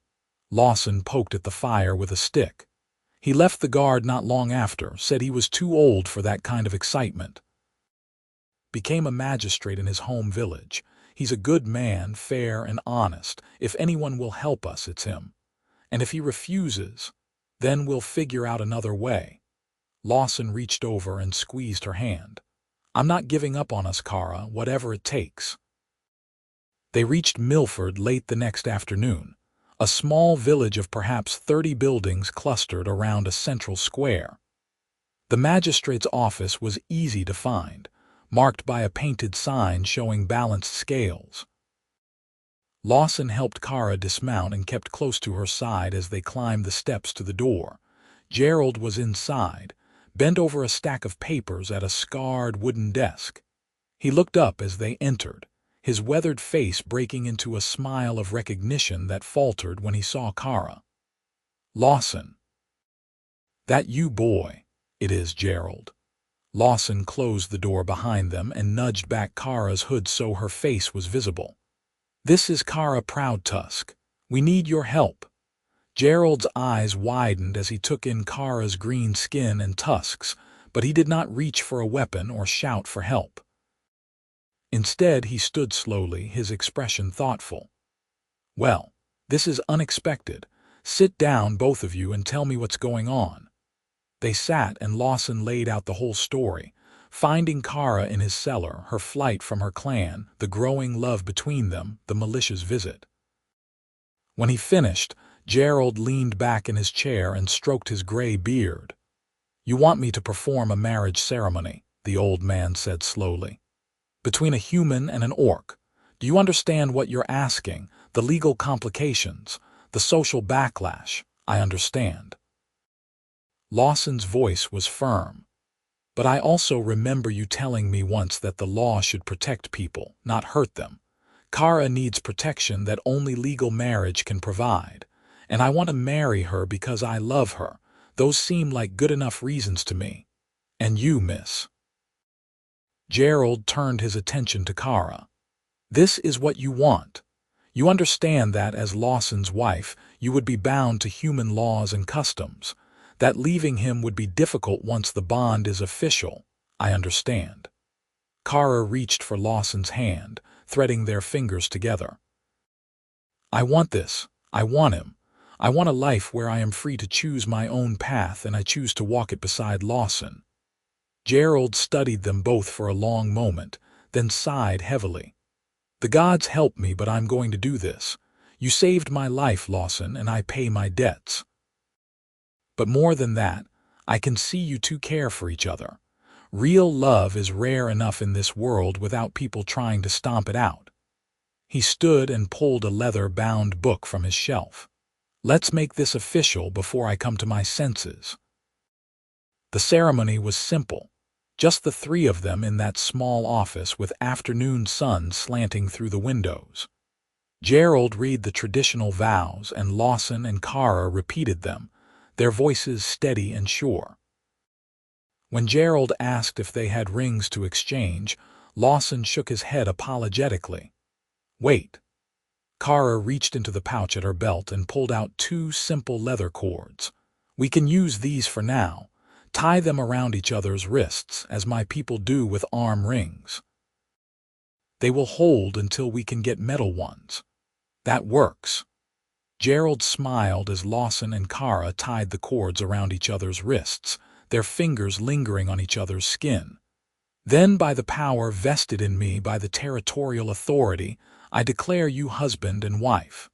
Lawson poked at the fire with a stick. "He left the guard not long after, said he was too old for that kind of excitement. Became a magistrate in his home village. He's a good man, fair and honest. If anyone will help us, it's him. And if he refuses, then we'll figure out another way." Lawson reached over and squeezed her hand. "I'm not giving up on us, Kara, whatever it takes." They reached Milford late the next afternoon, a small village of perhaps 30 buildings clustered around a central square. The magistrate's office was easy to find, marked by a painted sign showing balanced scales. Lawson helped Kara dismount and kept close to her side as they climbed the steps to the door. Gerald was inside, bent over a stack of papers at a scarred wooden desk. He looked up as they entered, his weathered face breaking into a smile of recognition that faltered when he saw Kara. "Lawson." "That you, boy?" "It is, Gerald." Lawson closed the door behind them and nudged back Kara's hood so her face was visible. "This is Kara Proudtusk. We need your help." Gerald's eyes widened as he took in Kara's green skin and tusks, but he did not reach for a weapon or shout for help. Instead, he stood slowly, his expression thoughtful. "Well, this is unexpected. Sit down, both of you, and tell me what's going on." They sat and Lawson laid out the whole story, finding Kara in his cellar, her flight from her clan, the growing love between them, the militia's visit. When he finished, Gerald leaned back in his chair and stroked his gray beard. "You want me to perform a marriage ceremony," the old man said slowly. "Between a human and an orc. Do you understand what you're asking? The legal complications, the social backlash. I understand." Lawson's voice was firm. "But I also remember you telling me once that the law should protect people, not hurt them. Kara needs protection that only legal marriage can provide. And I want to marry her because I love her. Those seem like good enough reasons to me. And you, miss." Gerald turned his attention to Kara. "This is what you want. You understand that as Lawson's wife, you would be bound to human laws and customs, that leaving him would be difficult once the bond is official. I understand." Kara reached for Lawson's hand, threading their fingers together. "I want this. I want him. I want a life where I am free to choose my own path, and I choose to walk it beside Lawson." Gerald studied them both for a long moment, then sighed heavily. "The gods help me, but I'm going to do this. You saved my life, Lawson, and I pay my debts. But more than that, I can see you two care for each other. Real love is rare enough in this world without people trying to stomp it out." He stood and pulled a leather-bound book from his shelf. "Let's make this official before I come to my senses." The ceremony was simple. Just the three of them in that small office with afternoon sun slanting through the windows. Gerald read the traditional vows and Lawson and Kara repeated them, their voices steady and sure. When Gerald asked if they had rings to exchange, Lawson shook his head apologetically. "Wait." Kara reached into the pouch at her belt and pulled out 2 simple leather cords. "We can use these for now. Tie them around each other's wrists, as my people do with arm rings. They will hold until we can get metal ones." "That works." Gerald smiled as Lawson and Kara tied the cords around each other's wrists, their fingers lingering on each other's skin. "Then, by the power vested in me by the territorial authority, I declare you husband and wife.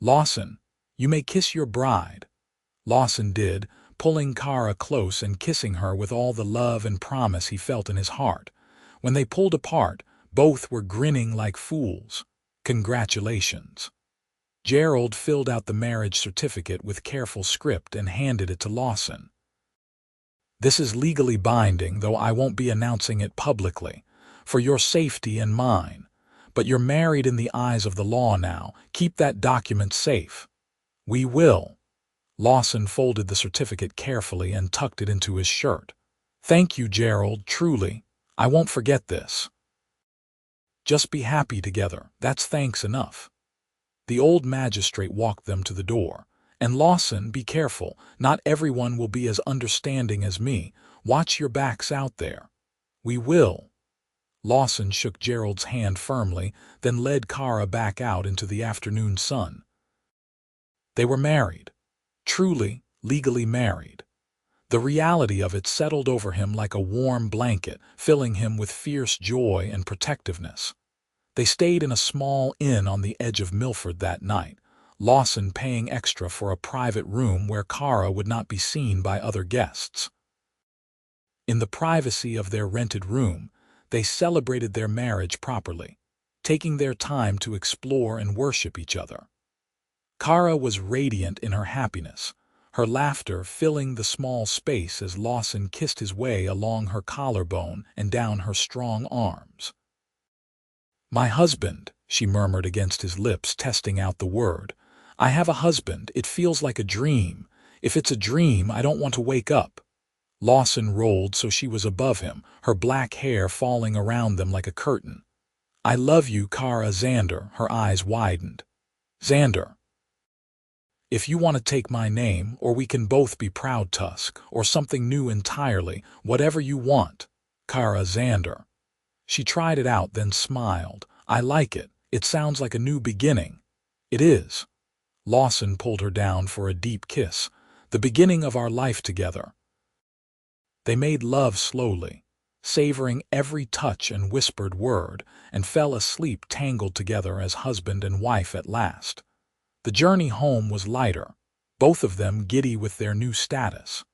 Lawson, you may kiss your bride." Lawson did, pulling Kara close and kissing her with all the love and promise he felt in his heart. When they pulled apart, both were grinning like fools. "Congratulations." Gerald filled out the marriage certificate with careful script and handed it to Lawson. "This is legally binding, though I won't be announcing it publicly, for your safety and mine. But you're married in the eyes of the law now. Keep that document safe." "We will." Lawson folded the certificate carefully and tucked it into his shirt. "Thank you, Gerald, truly. I won't forget this. Just be happy together. That's thanks enough." The old magistrate walked them to the door. "And Lawson, be careful. Not everyone will be as understanding as me. Watch your backs out there." "We will." Lawson shook Gerald's hand firmly, then led Kara back out into the afternoon sun. They were married. Truly, legally married. The reality of it settled over him like a warm blanket, filling him with fierce joy and protectiveness. They stayed in a small inn on the edge of Milford that night, Lawson paying extra for a private room where Kara would not be seen by other guests. In the privacy of their rented room, they celebrated their marriage properly, taking their time to explore and worship each other. Kara was radiant in her happiness, her laughter filling the small space as Lawson kissed his way along her collarbone and down her strong arms. "My husband," she murmured against his lips, testing out the word. "I have a husband. It feels like a dream. If it's a dream, I don't want to wake up." Lawson rolled so she was above him, her black hair falling around them like a curtain. "I love you, Kara Xander." Her eyes widened. "Xander. If you want to take my name, or we can both be Proud Tusk, or something new entirely, whatever you want. Kara Xander." She tried it out, then smiled. "I like it. It sounds like a new beginning." "It is." Lawson pulled her down for a deep kiss. "The beginning of our life together." They made love slowly, savoring every touch and whispered word, and fell asleep tangled together as husband and wife at last. The journey home was lighter, both of them giddy with their new status.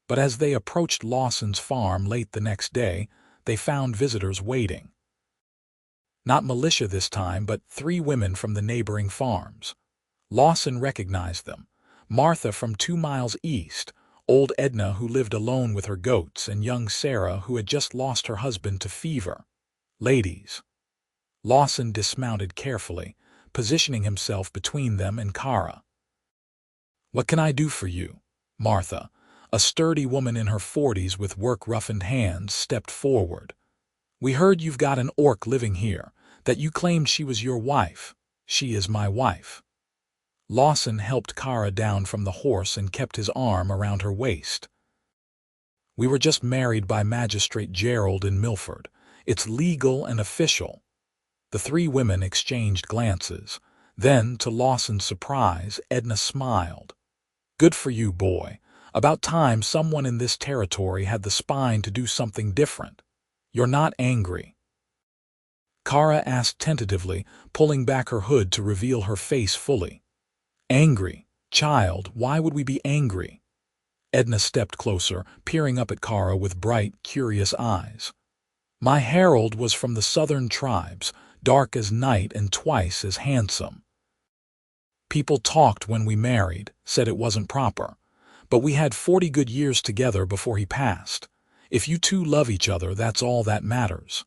But as they approached Lawson's farm late the next day, they found visitors waiting. Not militia this time, but 3 women from the neighboring farms. Lawson recognized them. Martha from 2 miles east, old Edna who lived alone with her goats, and young Sarah who had just lost her husband to fever. "Ladies." Lawson dismounted carefully, positioning himself between them and Kara. "What can I do for you?" Martha, a sturdy woman in her 40s with work-roughened hands, stepped forward. "We heard you've got an orc living here, that you claimed she was your wife." "She is my wife." Lawson helped Kara down from the horse and kept his arm around her waist. "We were just married by Magistrate Gerald in Milford. It's legal and official." The 3 women exchanged glances. Then, to Lawson's surprise, Edna smiled. "Good for you, boy. About time someone in this territory had the spine to do something different. You're not angry?" Kara asked tentatively, pulling back her hood to reveal her face fully. "Angry? Child, why would we be angry?" Edna stepped closer, peering up at Kara with bright, curious eyes. "My herald was from the southern tribes, dark as night and twice as handsome. People talked when we married, said it wasn't proper. But we had 40 good years together before he passed. If you two love each other, that's all that matters."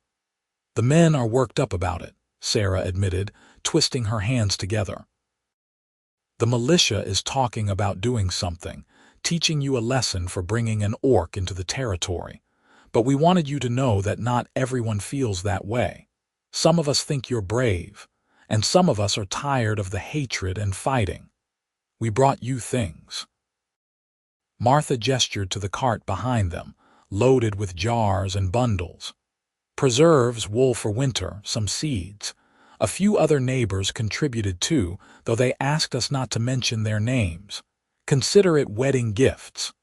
"The men are worked up about it," Sarah admitted, twisting her hands together. "The militia is talking about doing something, teaching you a lesson for bringing an orc into the territory. But we wanted you to know that not everyone feels that way. Some of us think you're brave, and some of us are tired of the hatred and fighting. We brought you things." Martha gestured to the cart behind them, loaded with jars and bundles. Preserves, wool for winter, some seeds. A few other neighbors contributed too, though they asked us not to mention their names. Consider it wedding gifts.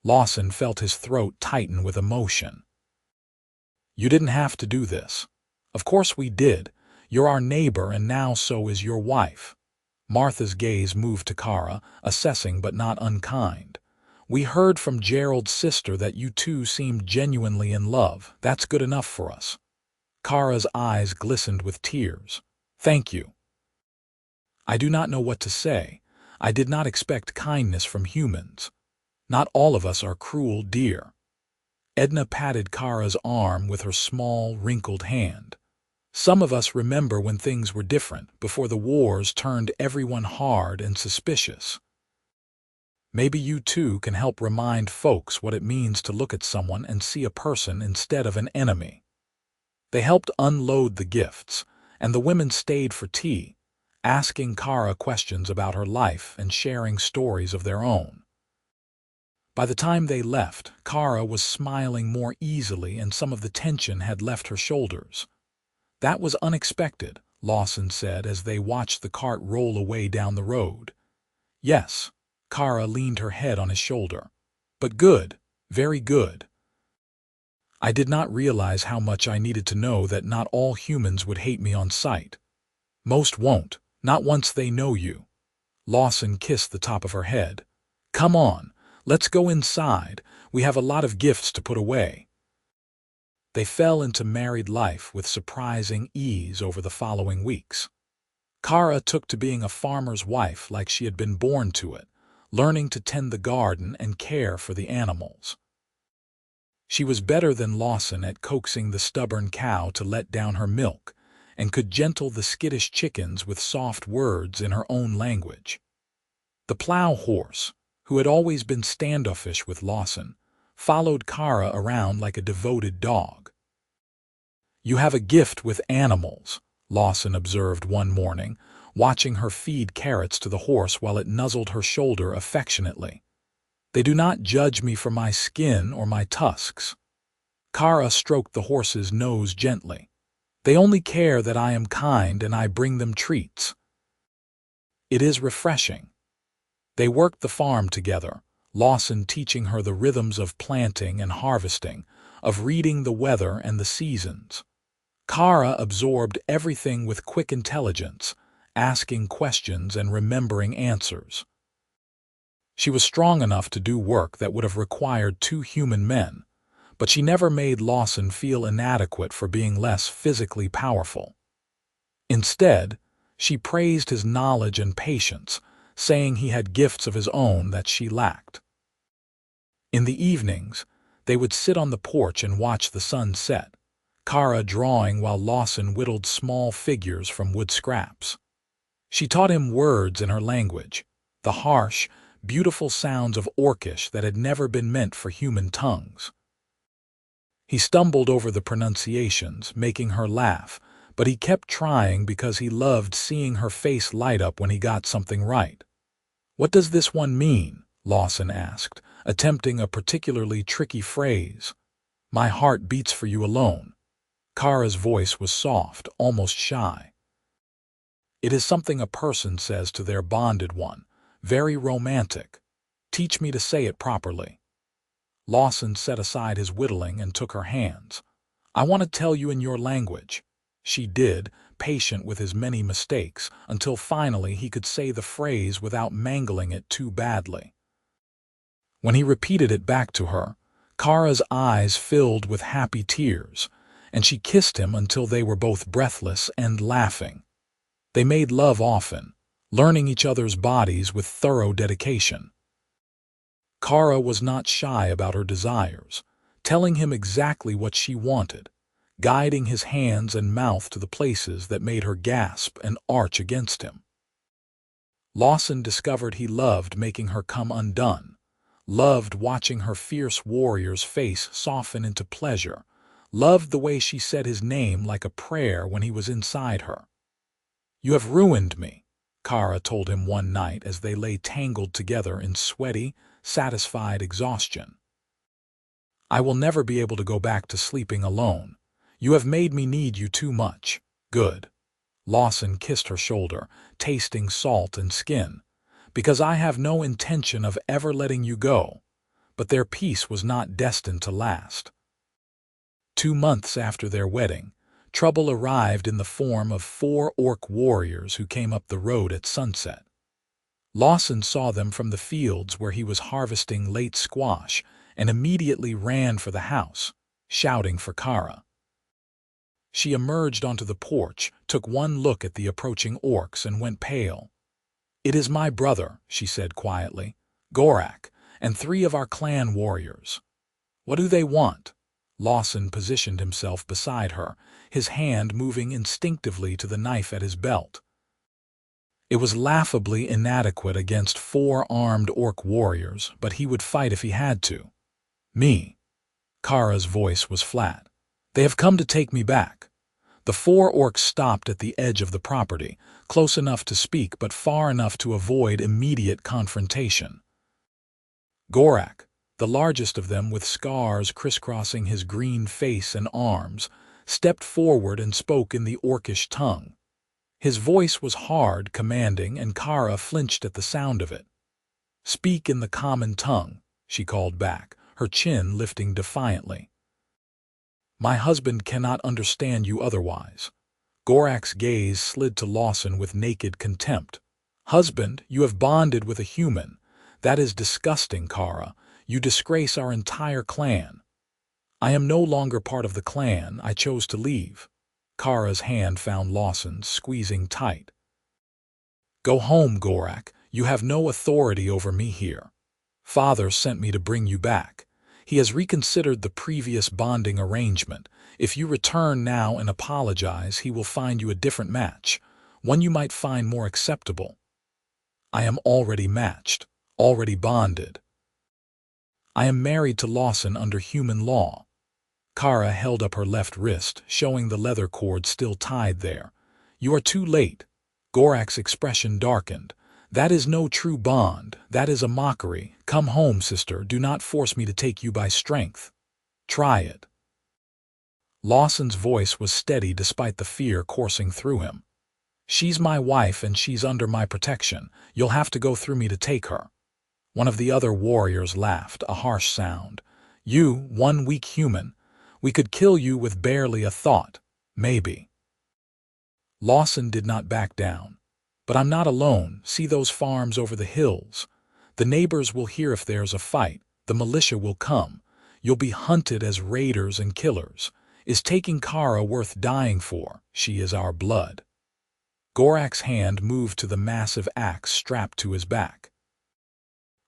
Lawson felt his throat tighten with emotion. "You didn't have to do this." "Of course we did. You're our neighbor, and now so is your wife." Martha's gaze moved to Kara, assessing but not unkind. "We heard from Gerald's sister that you two seemed genuinely in love. That's good enough for us." Kara's eyes glistened with tears. "Thank you. I do not know what to say. I did not expect kindness from humans. Not all of us are cruel, dear." Edna patted Kara's arm with her small, wrinkled hand. Some of us remember when things were different, before the wars turned everyone hard and suspicious. Maybe you too can help remind folks what it means to look at someone and see a person instead of an enemy. They helped unload the gifts, and the women stayed for tea, asking Kara questions about her life and sharing stories of their own. By the time they left, Kara was smiling more easily and some of the tension had left her shoulders. "That was unexpected," Lawson said as they watched the cart roll away down the road. "Yes," Kara leaned her head on his shoulder. "But good, very good. I did not realize how much I needed to know that not all humans would hate me on sight. Most won't, not once they know you." Lawson kissed the top of her head. "Come on, let's go inside. We have a lot of gifts to put away." They fell into married life with surprising ease over the following weeks. Kara took to being a farmer's wife like she had been born to it, learning to tend the garden and care for the animals. She was better than Lawson at coaxing the stubborn cow to let down her milk, and could gentle the skittish chickens with soft words in her own language. The plow horse, who had always been standoffish with Lawson, followed Kara around like a devoted dog. "You have a gift with animals," Lawson observed one morning, watching her feed carrots to the horse while it nuzzled her shoulder affectionately. "They do not judge me for my skin or my tusks." Kara stroked the horse's nose gently. "They only care that I am kind and I bring them treats." It is refreshing. They worked the farm together, Lawson teaching her the rhythms of planting and harvesting, of reading the weather and the seasons. Kara absorbed everything with quick intelligence, asking questions and remembering answers. She was strong enough to do work that would have required 2 human men, but she never made Lawson feel inadequate for being less physically powerful. Instead, she praised his knowledge and patience, saying he had gifts of his own that she lacked. In the evenings, they would sit on the porch and watch the sun set, Kara drawing while Lawson whittled small figures from wood scraps. She taught him words in her language, the harsh, beautiful sounds of Orcish that had never been meant for human tongues. He stumbled over the pronunciations, making her laugh, but he kept trying because he loved seeing her face light up when he got something right. "What does this one mean?" Lawson asked, attempting a particularly tricky phrase. "My heart beats for you alone." Kara's voice was soft, almost shy. "It is something a person says to their bonded one. Very romantic. Teach me to say it properly." Lawson set aside his whittling and took her hands. "I want to tell you in your language." She did, patient with his many mistakes, until finally he could say the phrase without mangling it too badly. When he repeated it back to her, Kara's eyes filled with happy tears, and she kissed him until they were both breathless and laughing. They made love often, learning each other's bodies with thorough dedication. Kara was not shy about her desires, telling him exactly what she wanted, guiding his hands and mouth to the places that made her gasp and arch against him. Lawson discovered he loved making her come undone, loved watching her fierce warrior's face soften into pleasure, loved the way she said his name like a prayer when he was inside her. "You have ruined me," Kara told him one night as they lay tangled together in sweaty, satisfied exhaustion. "I will never be able to go back to sleeping alone. You have made me need you too much." "Good." Lawson kissed her shoulder, tasting salt and skin. "Because I have no intention of ever letting you go." But their peace was not destined to last. 2 months after their wedding, trouble arrived in the form of 4 orc warriors who came up the road at sunset. Lawson saw them from the fields where he was harvesting late squash and immediately ran for the house, shouting for Kara. She emerged onto the porch, took one look at the approaching orcs and went pale. "It is my brother," she said quietly, "Gorak, and 3 of our clan warriors." "What do they want?" Lawson positioned himself beside her, his hand moving instinctively to the knife at his belt. It was laughably inadequate against 4 armed orc warriors, but he would fight if he had to. Me. Kara's voice was flat. They have come to take me back. The 4 orcs stopped at the edge of the property, close enough to speak but far enough to avoid immediate confrontation. Gorak, the largest of them with scars crisscrossing his green face and arms, stepped forward and spoke in the orcish tongue. His voice was hard, commanding, and Kara flinched at the sound of it. "Speak in the common tongue," she called back, her chin lifting defiantly. "My husband cannot understand you otherwise." Gorak's gaze slid to Lawson with naked contempt. "Husband, you have bonded with a human. That is disgusting, Kara. You disgrace our entire clan." "I am no longer part of the clan. I chose to leave." Kara's hand found Lawson's, squeezing tight. "Go home, Gorak. You have no authority over me here. Father sent me to bring you back. He has reconsidered the previous bonding arrangement. If you return now and apologize, he will find you a different match, one you might find more acceptable." "I am already matched, already bonded. I am married to Lawson under human law." Kara held up her left wrist, showing the leather cord still tied there. "You are too late." Gorak's expression darkened. "That is no true bond. That is a mockery. Come home, sister. Do not force me to take you by strength. Try it." Lawson's voice was steady despite the fear coursing through him. "She's my wife and she's under my protection. You'll have to go through me to take her." One of the other warriors laughed, a harsh sound. "You, one weak human. We could kill you with barely a thought. Maybe." Lawson did not back down. "But I'm not alone. See those farms over the hills? The neighbors will hear if there's a fight. The militia will come. You'll be hunted as raiders and killers. Is taking Kara worth dying for? She is our blood." Gorak's hand moved to the massive axe strapped to his back.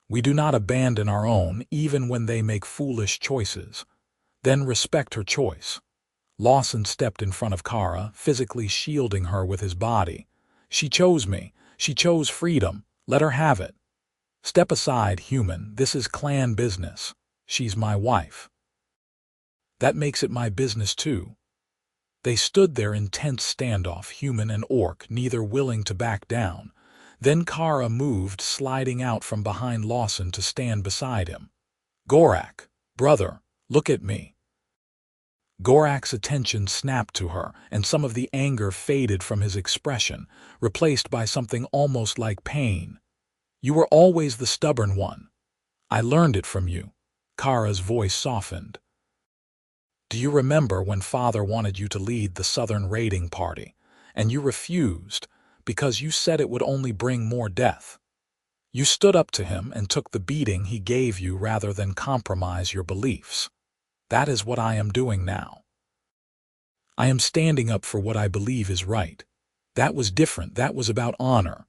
"We do not abandon our own, even when they make foolish choices. Then respect her choice." Lawson stepped in front of Kara, physically shielding her with his body. "She chose me. She chose freedom. Let her have it. Step aside, human. This is clan business. She's my wife." "That makes it my business too." They stood there in tense standoff, human and orc, neither willing to back down. Then Kara moved, sliding out from behind Lawson to stand beside him. "Gorak, brother, look at me." Gorak's attention snapped to her, and some of the anger faded from his expression, replaced by something almost like pain. "You were always the stubborn one. I learned it from you." Kara's voice softened. "Do you remember when Father wanted you to lead the Southern raiding party, and you refused because you said it would only bring more death? You stood up to him and took the beating he gave you rather than compromise your beliefs. That is what I am doing now. I am standing up for what I believe is right. That was different. That was about honor.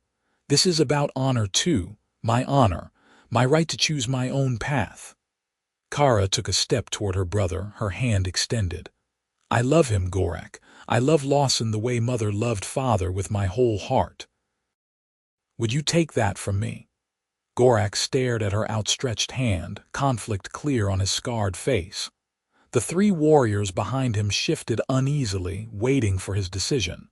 This is about honor too. My honor. My right to choose my own path." Kara took a step toward her brother, her hand extended. "I love him, Gorak. I love Lawson the way Mother loved Father with my whole heart. Would you take that from me?" Gorak stared at her outstretched hand, conflict clear on his scarred face. The 3 warriors behind him shifted uneasily, waiting for his decision.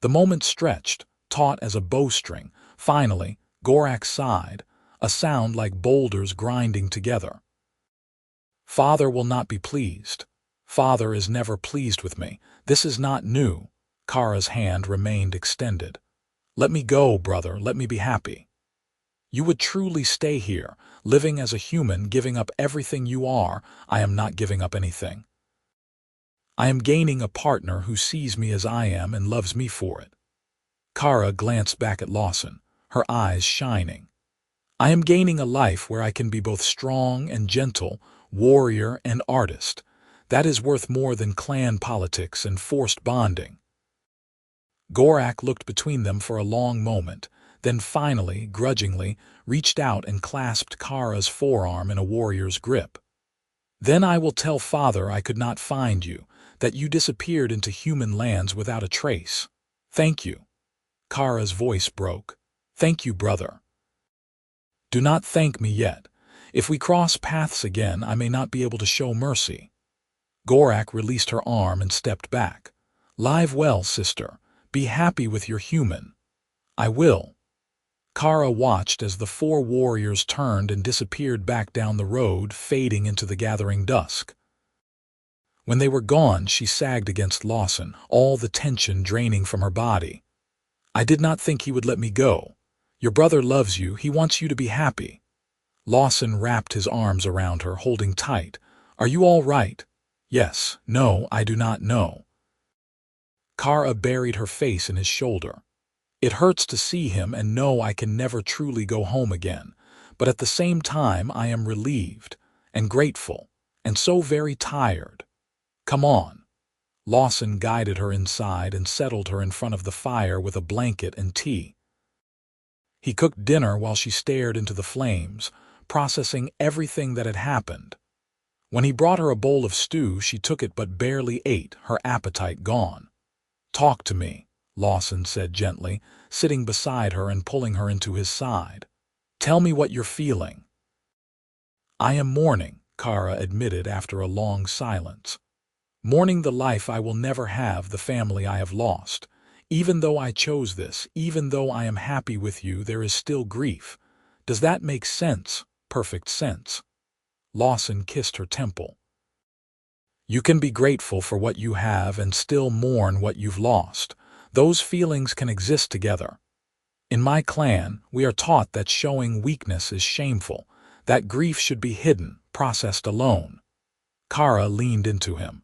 The moment stretched, taut as a bowstring. Finally, Gorak sighed, a sound like boulders grinding together. "Father will not be pleased. Father is never pleased with me. This is not new." Kara's hand remained extended. "Let me go, brother. Let me be happy." "You would truly stay here, living as a human, giving up everything you are." "I am not giving up anything. I am gaining a partner who sees me as I am and loves me for it." Kara glanced back at Lawson, her eyes shining. "I am gaining a life where I can be both strong and gentle, warrior and artist. That is worth more than clan politics and forced bonding." Gorak looked between them for a long moment, then finally, grudgingly, reached out and clasped Kara's forearm in a warrior's grip. Then I will tell father I could not find you, that you disappeared into human lands without a trace. Thank you. Kara's voice broke. Thank you, brother. Do not thank me yet. If we cross paths again, I may not be able to show mercy. Gorak released her arm and stepped back. Live well, sister. Be happy with your human. I will. Kara watched as the four warriors turned and disappeared back down the road, fading into the gathering dusk. When they were gone, she sagged against Lawson, all the tension draining from her body. I did not think he would let me go. Your brother loves you. He wants you to be happy. Lawson wrapped his arms around her, holding tight. Are you all right? Yes. No, I do not know. Kara buried her face in his shoulder. It hurts to see him and know I can never truly go home again, but at the same time I am relieved and grateful and so very tired. Come on. Lawson guided her inside and settled her in front of the fire with a blanket and tea. He cooked dinner while she stared into the flames, processing everything that had happened. When he brought her a bowl of stew, she took it but barely ate, her appetite gone. Talk to me, Lawson said gently, sitting beside her and pulling her into his side. Tell me what you're feeling. I am mourning, Kara admitted after a long silence. Mourning the life I will never have, the family I have lost. Even though I chose this, even though I am happy with you, there is still grief. Does that make sense? Perfect sense. Lawson kissed her temple. You can be grateful for what you have and still mourn what you've lost. Those feelings can exist together. In my clan, we are taught that showing weakness is shameful, that grief should be hidden, processed alone. Kara leaned into him.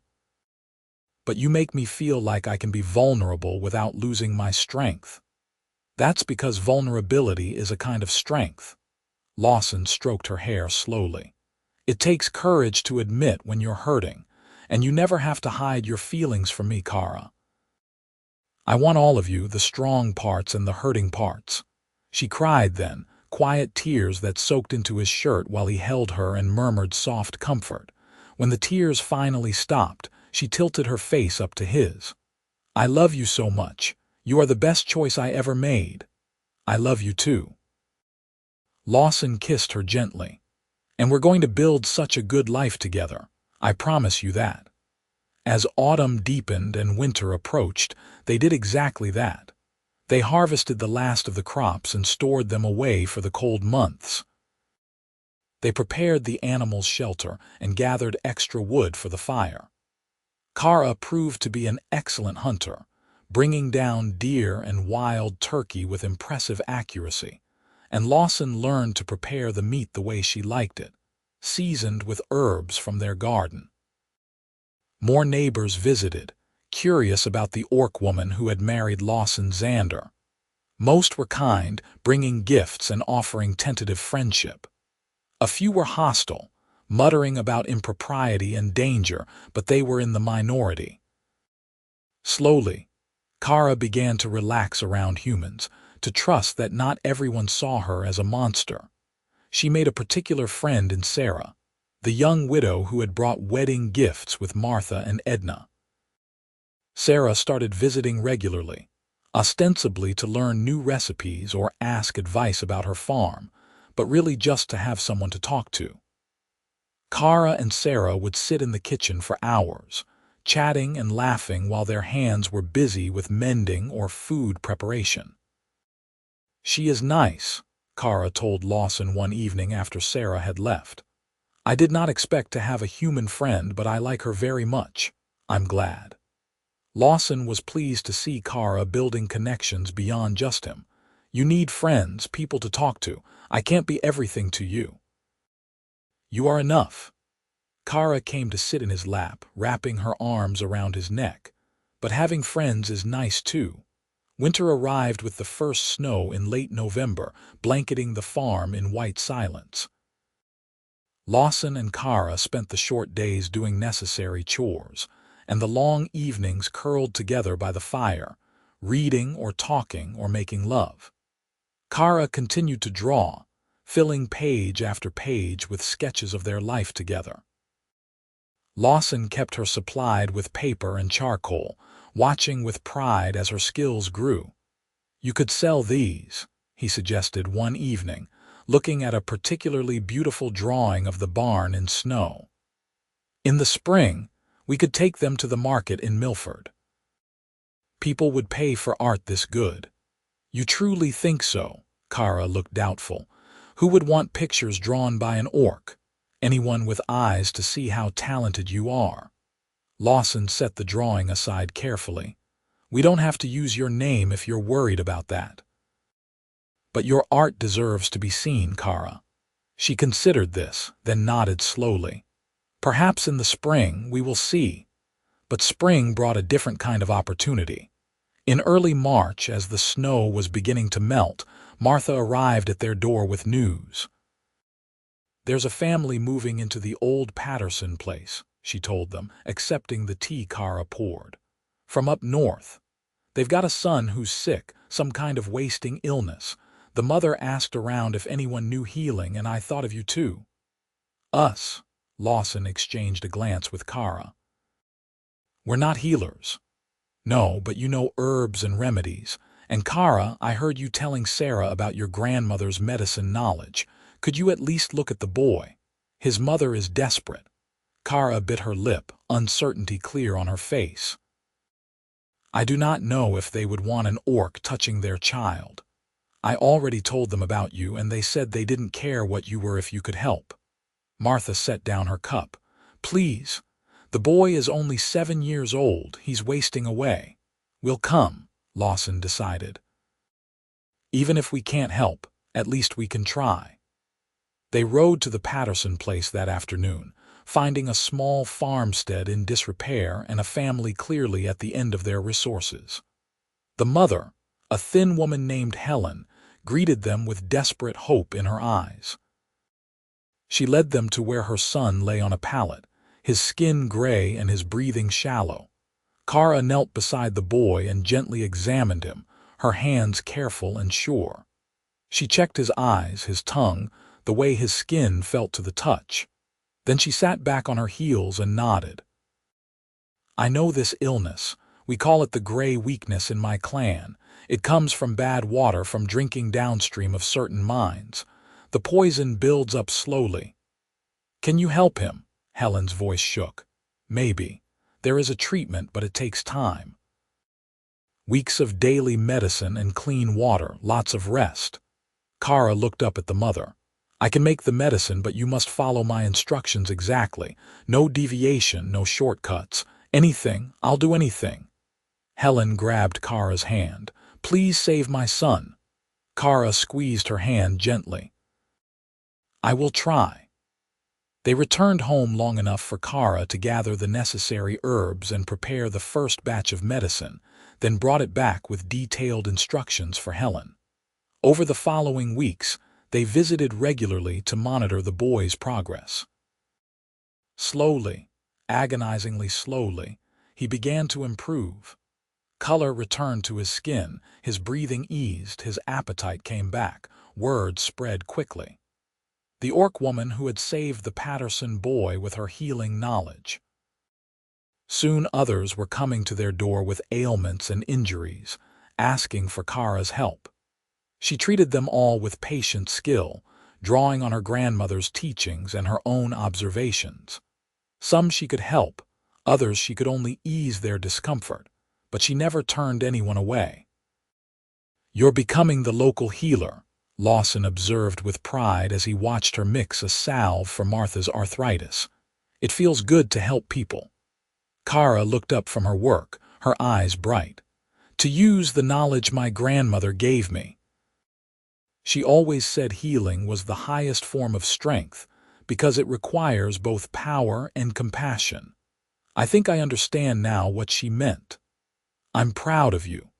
But you make me feel like I can be vulnerable without losing my strength. That's because vulnerability is a kind of strength. Lawson stroked her hair slowly. It takes courage to admit when you're hurting, and you never have to hide your feelings from me, Kara. I want all of you, the strong parts and the hurting parts. She cried then, quiet tears that soaked into his shirt while he held her and murmured soft comfort. When the tears finally stopped, she tilted her face up to his. I love you so much. You are the best choice I ever made. I love you too. Lawson kissed her gently. And we're going to build such a good life together. I promise you that. As autumn deepened and winter approached, they did exactly that. They harvested the last of the crops and stored them away for the cold months. They prepared the animals' shelter and gathered extra wood for the fire. Kara proved to be an excellent hunter, bringing down deer and wild turkey with impressive accuracy, and Lawson learned to prepare the meat the way she liked it, seasoned with herbs from their garden. More neighbors visited, curious about the orc woman who had married Lawson Xander. Most were kind, bringing gifts and offering tentative friendship. A few were hostile, muttering about impropriety and danger, but they were in the minority. Slowly, Kara began to relax around humans, to trust that not everyone saw her as a monster. She made a particular friend in Sarah, the young widow who had brought wedding gifts with Martha and Edna. Sarah started visiting regularly, ostensibly to learn new recipes or ask advice about her farm, but really just to have someone to talk to. Kara and Sarah would sit in the kitchen for hours, chatting and laughing while their hands were busy with mending or food preparation. She is nice, Kara told Lawson one evening after Sarah had left. I did not expect to have a human friend, but I like her very much. I'm glad. Lawson was pleased to see Kara building connections beyond just him. You need friends, people to talk to. I can't be everything to you. You are enough. Kara came to sit in his lap, wrapping her arms around his neck. But having friends is nice too. Winter arrived with the first snow in late November, blanketing the farm in white silence. Lawson and Kara spent the short days doing necessary chores, and the long evenings curled together by the fire, reading or talking or making love. Kara continued to draw, filling page after page with sketches of their life together. Lawson kept her supplied with paper and charcoal, watching with pride as her skills grew. "You could sell these," he suggested one evening, looking at a particularly beautiful drawing of the barn in snow. "In the spring, we could take them to the market in Milford. People would pay for art this good." "You truly think so?" Kara looked doubtful. "Who would want pictures drawn by an orc? Anyone with eyes to see how talented you are." Lawson set the drawing aside carefully. "We don't have to use your name if you're worried about that." "But your art deserves to be seen, Kara." She considered this, then nodded slowly. "Perhaps in the spring we will see." But spring brought a different kind of opportunity. In early March, as the snow was beginning to melt, Martha arrived at their door with news. "There's a family moving into the old Patterson place," she told them, accepting the tea Kara poured. "From up north. They've got a son who's sick, some kind of wasting illness. The mother asked around if anyone knew healing, and I thought of you too." "Us?" Lawson exchanged a glance with Kara. "We're not healers." "No, but you know herbs and remedies. And Kara, I heard you telling Sarah about your grandmother's medicine knowledge. Could you at least look at the boy? His mother is desperate." Kara bit her lip, uncertainty clear on her face. "I do not know if they would want an orc touching their child. I already told them about you, and they said they didn't care what you were if you could help." Martha set down her cup. "Please. The boy is only 7 years old. He's wasting away." "We'll come," Lawson decided. "Even if we can't help, at least we can try." They rode to the Patterson place that afternoon, finding a small farmstead in disrepair and a family clearly at the end of their resources. The mother, a thin woman named Helen, greeted them with desperate hope in her eyes. She led them to where her son lay on a pallet, his skin gray and his breathing shallow. Kara knelt beside the boy and gently examined him, her hands careful and sure. She checked his eyes, his tongue, the way his skin felt to the touch. Then she sat back on her heels and nodded. "I know this illness. We call it the gray weakness in my clan. It comes from bad water from drinking downstream of certain mines. The poison builds up slowly." "Can you help him?" Helen's voice shook. "Maybe. There is a treatment, but it takes time. Weeks of daily medicine and clean water, lots of rest." Kara looked up at the mother. "I can make the medicine, but you must follow my instructions exactly. No deviation, no shortcuts. Anything, I'll do anything." Helen grabbed Kara's hand. "Please save my son." Kara squeezed her hand gently. "I will try." They returned home long enough for Kara to gather the necessary herbs and prepare the first batch of medicine, then brought it back with detailed instructions for Helen. Over the following weeks, they visited regularly to monitor the boy's progress. Slowly, agonizingly slowly, he began to improve. Color returned to his skin, his breathing eased, his appetite came back, word spread quickly. The orc woman who had saved the Patterson boy with her healing knowledge. Soon others were coming to their door with ailments and injuries, asking for Kara's help. She treated them all with patient skill, drawing on her grandmother's teachings and her own observations. Some she could help, others she could only ease their discomfort, but she never turned anyone away. "You're becoming the local healer," Lawson observed with pride as he watched her mix a salve for Martha's arthritis. "It feels good to help people." Kara looked up from her work, her eyes bright. "To use the knowledge my grandmother gave me." She always said healing was the highest form of strength because it requires both power and compassion. I think I understand now what she meant. "I'm proud of you."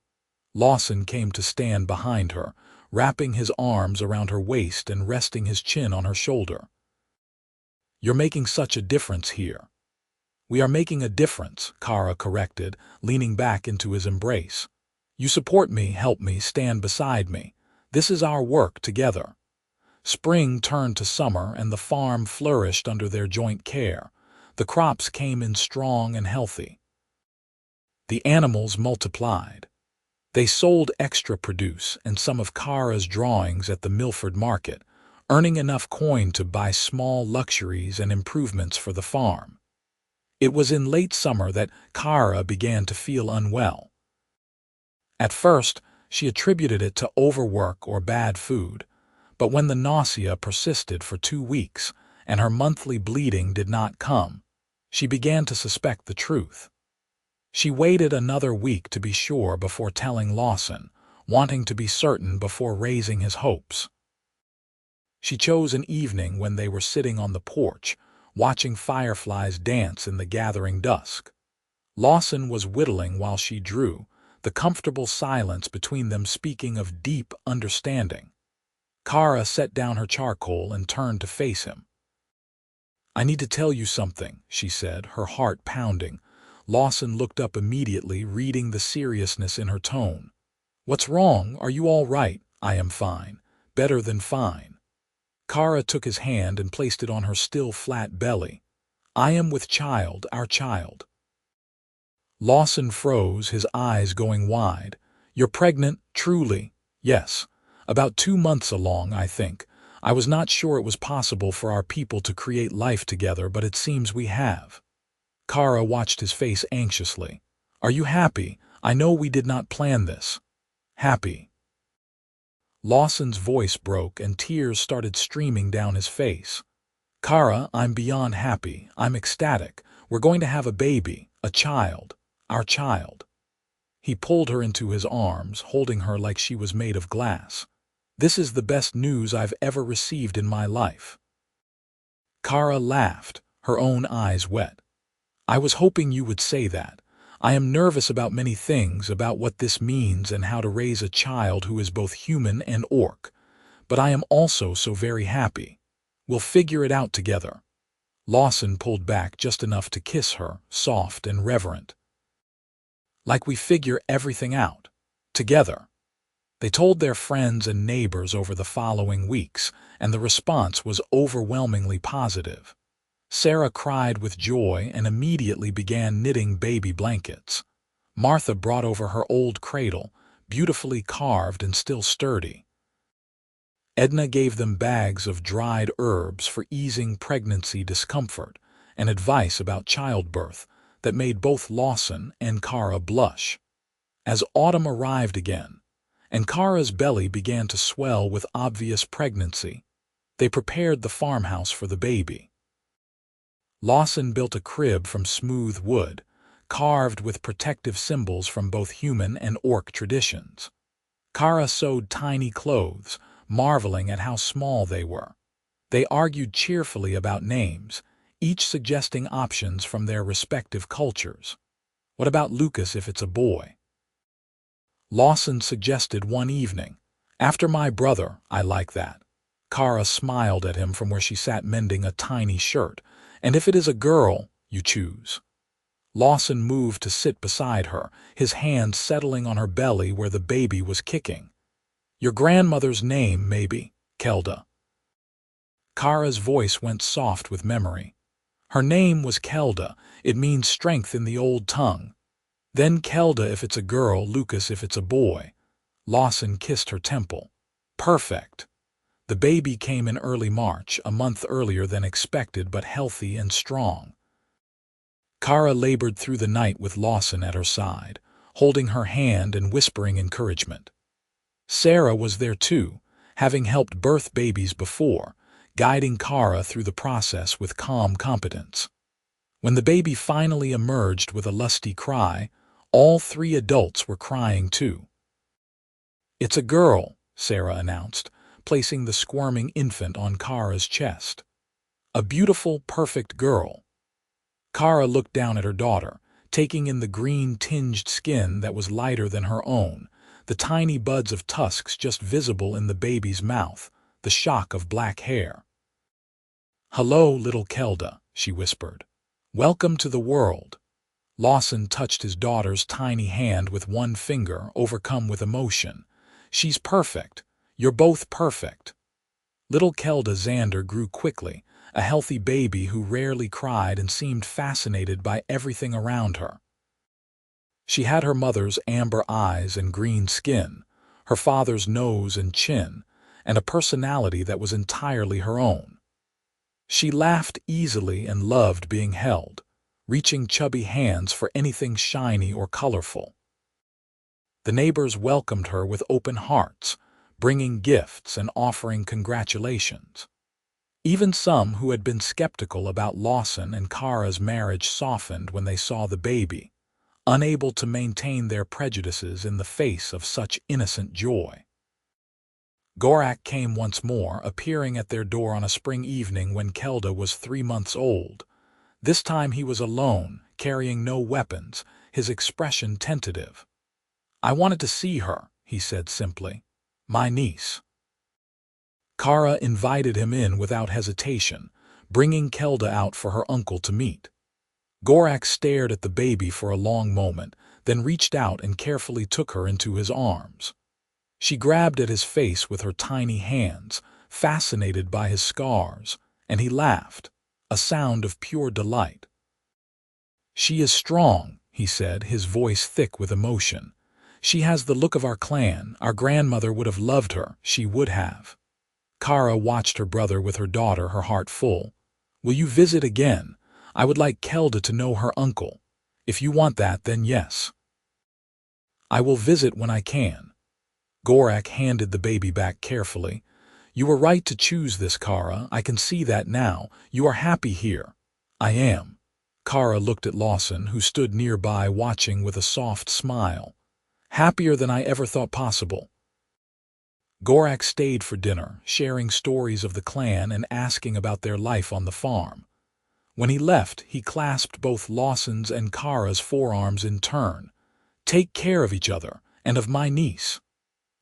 Lawson came to stand behind her, wrapping his arms around her waist and resting his chin on her shoulder. "You're making such a difference here." "We are making a difference," Kara corrected, leaning back into his embrace. "You support me, help me, stand beside me. This is our work together." Spring turned to summer and the farm flourished under their joint care. The crops came in strong and healthy. The animals multiplied. They sold extra produce and some of Kara's drawings at the Milford market, earning enough coin to buy small luxuries and improvements for the farm. It was in late summer that Kara began to feel unwell. At first, she attributed it to overwork or bad food, but when the nausea persisted for 2 weeks and her monthly bleeding did not come, she began to suspect the truth. She waited another week to be sure before telling Lawson, wanting to be certain before raising his hopes. She chose an evening when they were sitting on the porch, watching fireflies dance in the gathering dusk. Lawson was whittling while she drew, the comfortable silence between them speaking of deep understanding. Kara set down her charcoal and turned to face him. "I need to tell you something," she said, her heart pounding. Lawson looked up immediately, reading the seriousness in her tone. "What's wrong? Are you all right?" "I am fine. Better than fine." Kara took his hand and placed it on her still flat belly. "I am with child, our child." Lawson froze, his eyes going wide. "You're pregnant, truly?" "Yes. About 2 months along, I think. I was not sure it was possible for our people to create life together, but it seems we have." Kara watched his face anxiously. "Are you happy? I know we did not plan this." "Happy." Lawson's voice broke and tears started streaming down his face. "Kara, I'm beyond happy. I'm ecstatic. We're going to have a baby, a child, our child." He pulled her into his arms, holding her like she was made of glass. "This is the best news I've ever received in my life." Kara laughed, her own eyes wet. "I was hoping you would say that. I am nervous about many things, about what this means and how to raise a child who is both human and orc. But I am also so very happy. We'll figure it out together." Lawson pulled back just enough to kiss her, soft and reverent. "Like we figure everything out. Together." They told their friends and neighbors over the following weeks, and the response was overwhelmingly positive. Sarah cried with joy and immediately began knitting baby blankets. Martha brought over her old cradle, beautifully carved and still sturdy. Edna gave them bags of dried herbs for easing pregnancy discomfort and advice about childbirth that made both Lawson and Kara blush. As autumn arrived again, and Kara's belly began to swell with obvious pregnancy, they prepared the farmhouse for the baby. Lawson built a crib from smooth wood, carved with protective symbols from both human and orc traditions. Kara sewed tiny clothes, marveling at how small they were. They argued cheerfully about names, each suggesting options from their respective cultures. "What about Lucas if it's a boy?" Lawson suggested one evening. "After my brother, I like that." Kara smiled at him from where she sat mending a tiny shirt. "And if it is a girl, you choose." Lawson moved to sit beside her, his hand settling on her belly where the baby was kicking. "Your grandmother's name, maybe, Kelda." Kara's voice went soft with memory. "Her name was Kelda. It means strength in the old tongue. Then Kelda if it's a girl, Lucas if it's a boy." Lawson kissed her temple. "Perfect." The baby came in early March, a month earlier than expected, but healthy and strong. Kara labored through the night with Lawson at her side, holding her hand and whispering encouragement. Sarah was there too, having helped birth babies before, guiding Kara through the process with calm competence. When the baby finally emerged with a lusty cry, all 3 adults were crying too. "It's a girl," Sarah announced, placing the squirming infant on Kara's chest. "A beautiful, perfect girl." Kara looked down at her daughter, taking in the green-tinged skin that was lighter than her own, the tiny buds of tusks just visible in the baby's mouth, the shock of black hair. "Hello, little Kelda," she whispered. "Welcome to the world." Lawson touched his daughter's tiny hand with one finger, overcome with emotion. "She's perfect. You're both perfect." Little Lawson Xander grew quickly, a healthy baby who rarely cried and seemed fascinated by everything around her. She had her mother's amber eyes and green skin, her father's nose and chin, and a personality that was entirely her own. She laughed easily and loved being held, reaching chubby hands for anything shiny or colorful. The neighbors welcomed her with open hearts, bringing gifts and offering congratulations. Even some who had been skeptical about Lawson and Kara's marriage softened when they saw the baby, unable to maintain their prejudices in the face of such innocent joy. Gorak came once more, appearing at their door on a spring evening when Kelda was 3 months old. This time he was alone, carrying no weapons, his expression tentative. "I wanted to see her," he said simply. "My niece." Kara invited him in without hesitation, bringing Kelda out for her uncle to meet. Gorak stared at the baby for a long moment, then reached out and carefully took her into his arms. She grabbed at his face with her tiny hands, fascinated by his scars, and he laughed, a sound of pure delight. "She is strong," he said, his voice thick with emotion. "She has the look of our clan. Our grandmother would have loved her, she would have." Kara watched her brother with her daughter, her heart full. "Will you visit again? I would like Kelda to know her uncle. If you want that, then yes." "I will visit when I can." Gorak handed the baby back carefully. "You were right to choose this, Kara. I can see that now. You are happy here." "I am." Kara looked at Lawson, who stood nearby watching with a soft smile. "Happier than I ever thought possible." Gorak stayed for dinner, sharing stories of the clan and asking about their life on the farm. When he left, he clasped both Lawson's and Kara's forearms in turn. "Take care of each other, and of my niece."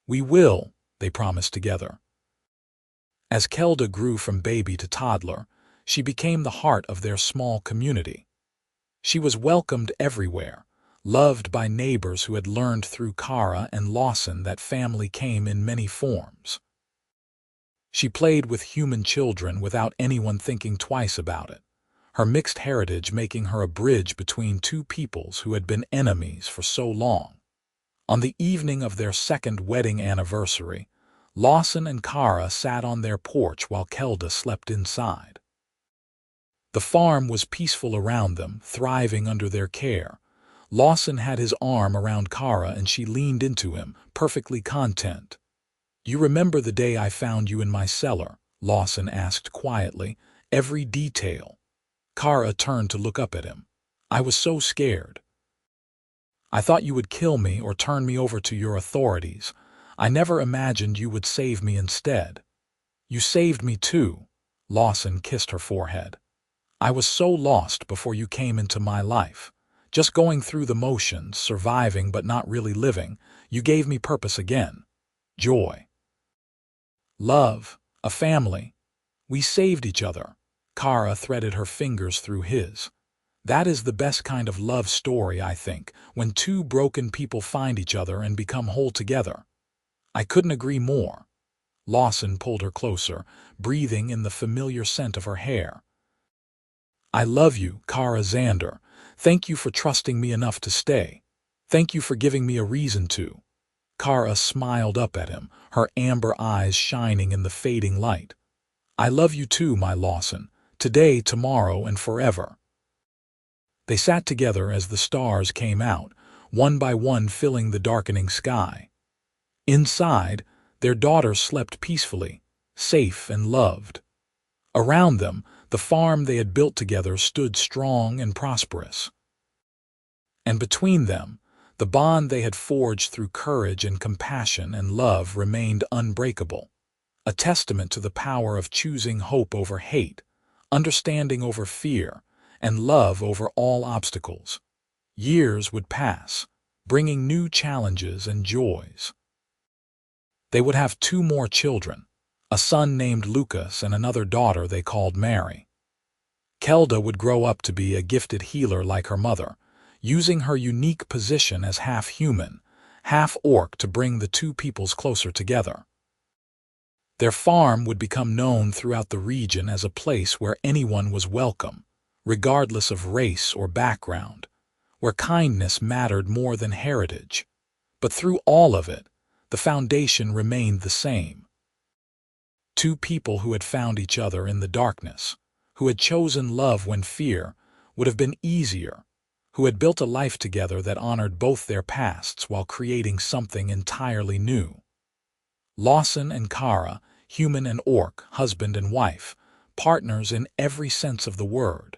"We will," they promised together. As Kelda grew from baby to toddler, she became the heart of their small community. She was welcomed everywhere, loved by neighbors who had learned through Kara and Lawson that family came in many forms. She played with human children without anyone thinking twice about it, her mixed heritage making her a bridge between two peoples who had been enemies for so long. On the evening of their second wedding anniversary, Lawson and Kara sat on their porch while Kelda slept inside. The farm was peaceful around them, thriving under their care. Lawson had his arm around Kara and she leaned into him, perfectly content. "You remember the day I found you in my cellar?" Lawson asked quietly, every detail. Kara turned to look up at him. "I was so scared. I thought you would kill me or turn me over to your authorities. I never imagined you would save me instead." "You saved me too." Lawson kissed her forehead. "I was so lost before you came into my life. Just going through the motions, surviving but not really living. You gave me purpose again. Joy. Love. A family. We saved each other." Kara threaded her fingers through his. "That is the best kind of love story, I think, when two broken people find each other and become whole together." "I couldn't agree more." Lawson pulled her closer, breathing in the familiar scent of her hair. "I love you, Kara Xander. Thank you for trusting me enough to stay. Thank you for giving me a reason to." Kara smiled up at him, her amber eyes shining in the fading light. "I love you too, my Lawson. Today, tomorrow, and forever." They sat together as the stars came out, one by one filling the darkening sky. Inside, their daughter slept peacefully, safe and loved. Around them, the farm they had built together stood strong and prosperous. And between them, the bond they had forged through courage and compassion and love remained unbreakable, a testament to the power of choosing hope over hate, understanding over fear, and love over all obstacles. Years would pass, bringing new challenges and joys. They would have 2 more children, a son named Lucas and another daughter they called Mary. Kelda would grow up to be a gifted healer like her mother, using her unique position as half human, half orc to bring the two peoples closer together. Their farm would become known throughout the region as a place where anyone was welcome, regardless of race or background, where kindness mattered more than heritage. But through all of it, the foundation remained the same. Two people who had found each other in the darkness, who had chosen love when fear would have been easier, who had built a life together that honored both their pasts while creating something entirely new. Lawson and Kara, human and orc, husband and wife, partners in every sense of the word.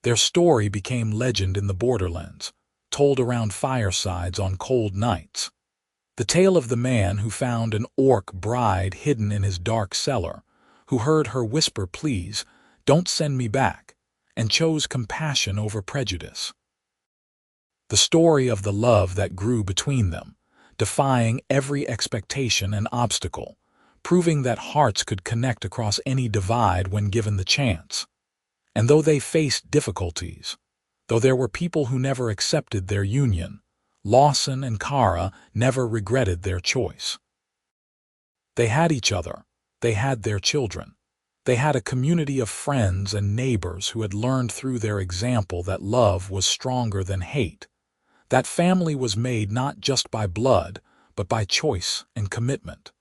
Their story became legend in the borderlands, told around firesides on cold nights. The tale of the man who found an orc bride hidden in his dark cellar, who heard her whisper, "Please, don't send me back," and chose compassion over prejudice. The story of the love that grew between them, defying every expectation and obstacle, proving that hearts could connect across any divide when given the chance. And though they faced difficulties, though there were people who never accepted their union, Lawson and Kara never regretted their choice. They had each other, they had their children, they had a community of friends and neighbors who had learned through their example that love was stronger than hate, that family was made not just by blood, but by choice and commitment.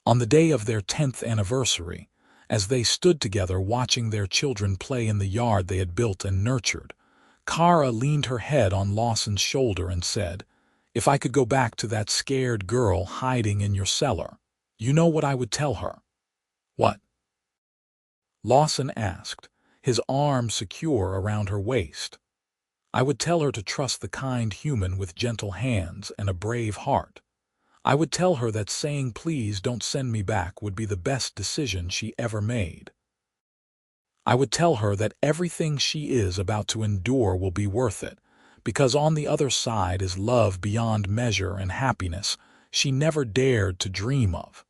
On the day of their 10th anniversary, as they stood together watching their children play in the yard they had built and nurtured, Kara leaned her head on Lawson's shoulder and said, "If I could go back to that scared girl hiding in your cellar, you know what I would tell her?" "What?" Lawson asked, his arm secure around her waist. "I would tell her to trust the kind human with gentle hands and a brave heart. I would tell her that saying 'please don't send me back' would be the best decision she ever made. I would tell her that everything she is about to endure will be worth it, because on the other side is love beyond measure and happiness she never dared to dream of.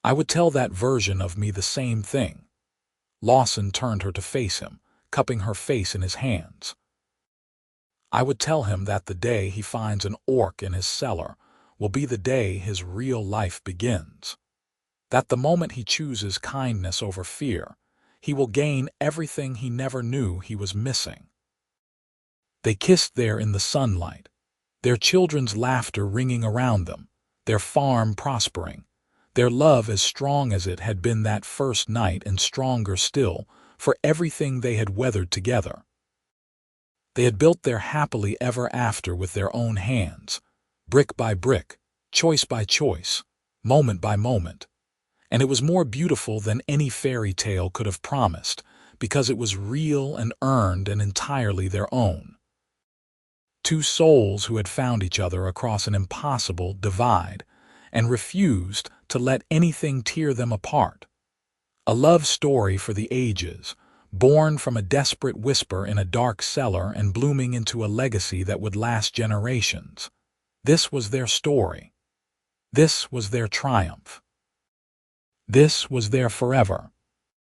I would tell that version of me the same thing." Lawson turned her to face him, cupping her face in his hands. "I would tell him that the day he finds an orc in his cellar will be the day his real life begins. That the moment he chooses kindness over fear, he will gain everything he never knew he was missing." They kissed there in the sunlight, their children's laughter ringing around them, their farm prospering, their love as strong as it had been that first night and stronger still for everything they had weathered together. They had built their happily ever after with their own hands, brick by brick, choice by choice, moment by moment. And it was more beautiful than any fairy tale could have promised, because it was real and earned and entirely their own. Two souls who had found each other across an impossible divide and refused to let anything tear them apart. A love story for the ages, born from a desperate whisper in a dark cellar and blooming into a legacy that would last generations. This was their story. This was their triumph. This was their forever.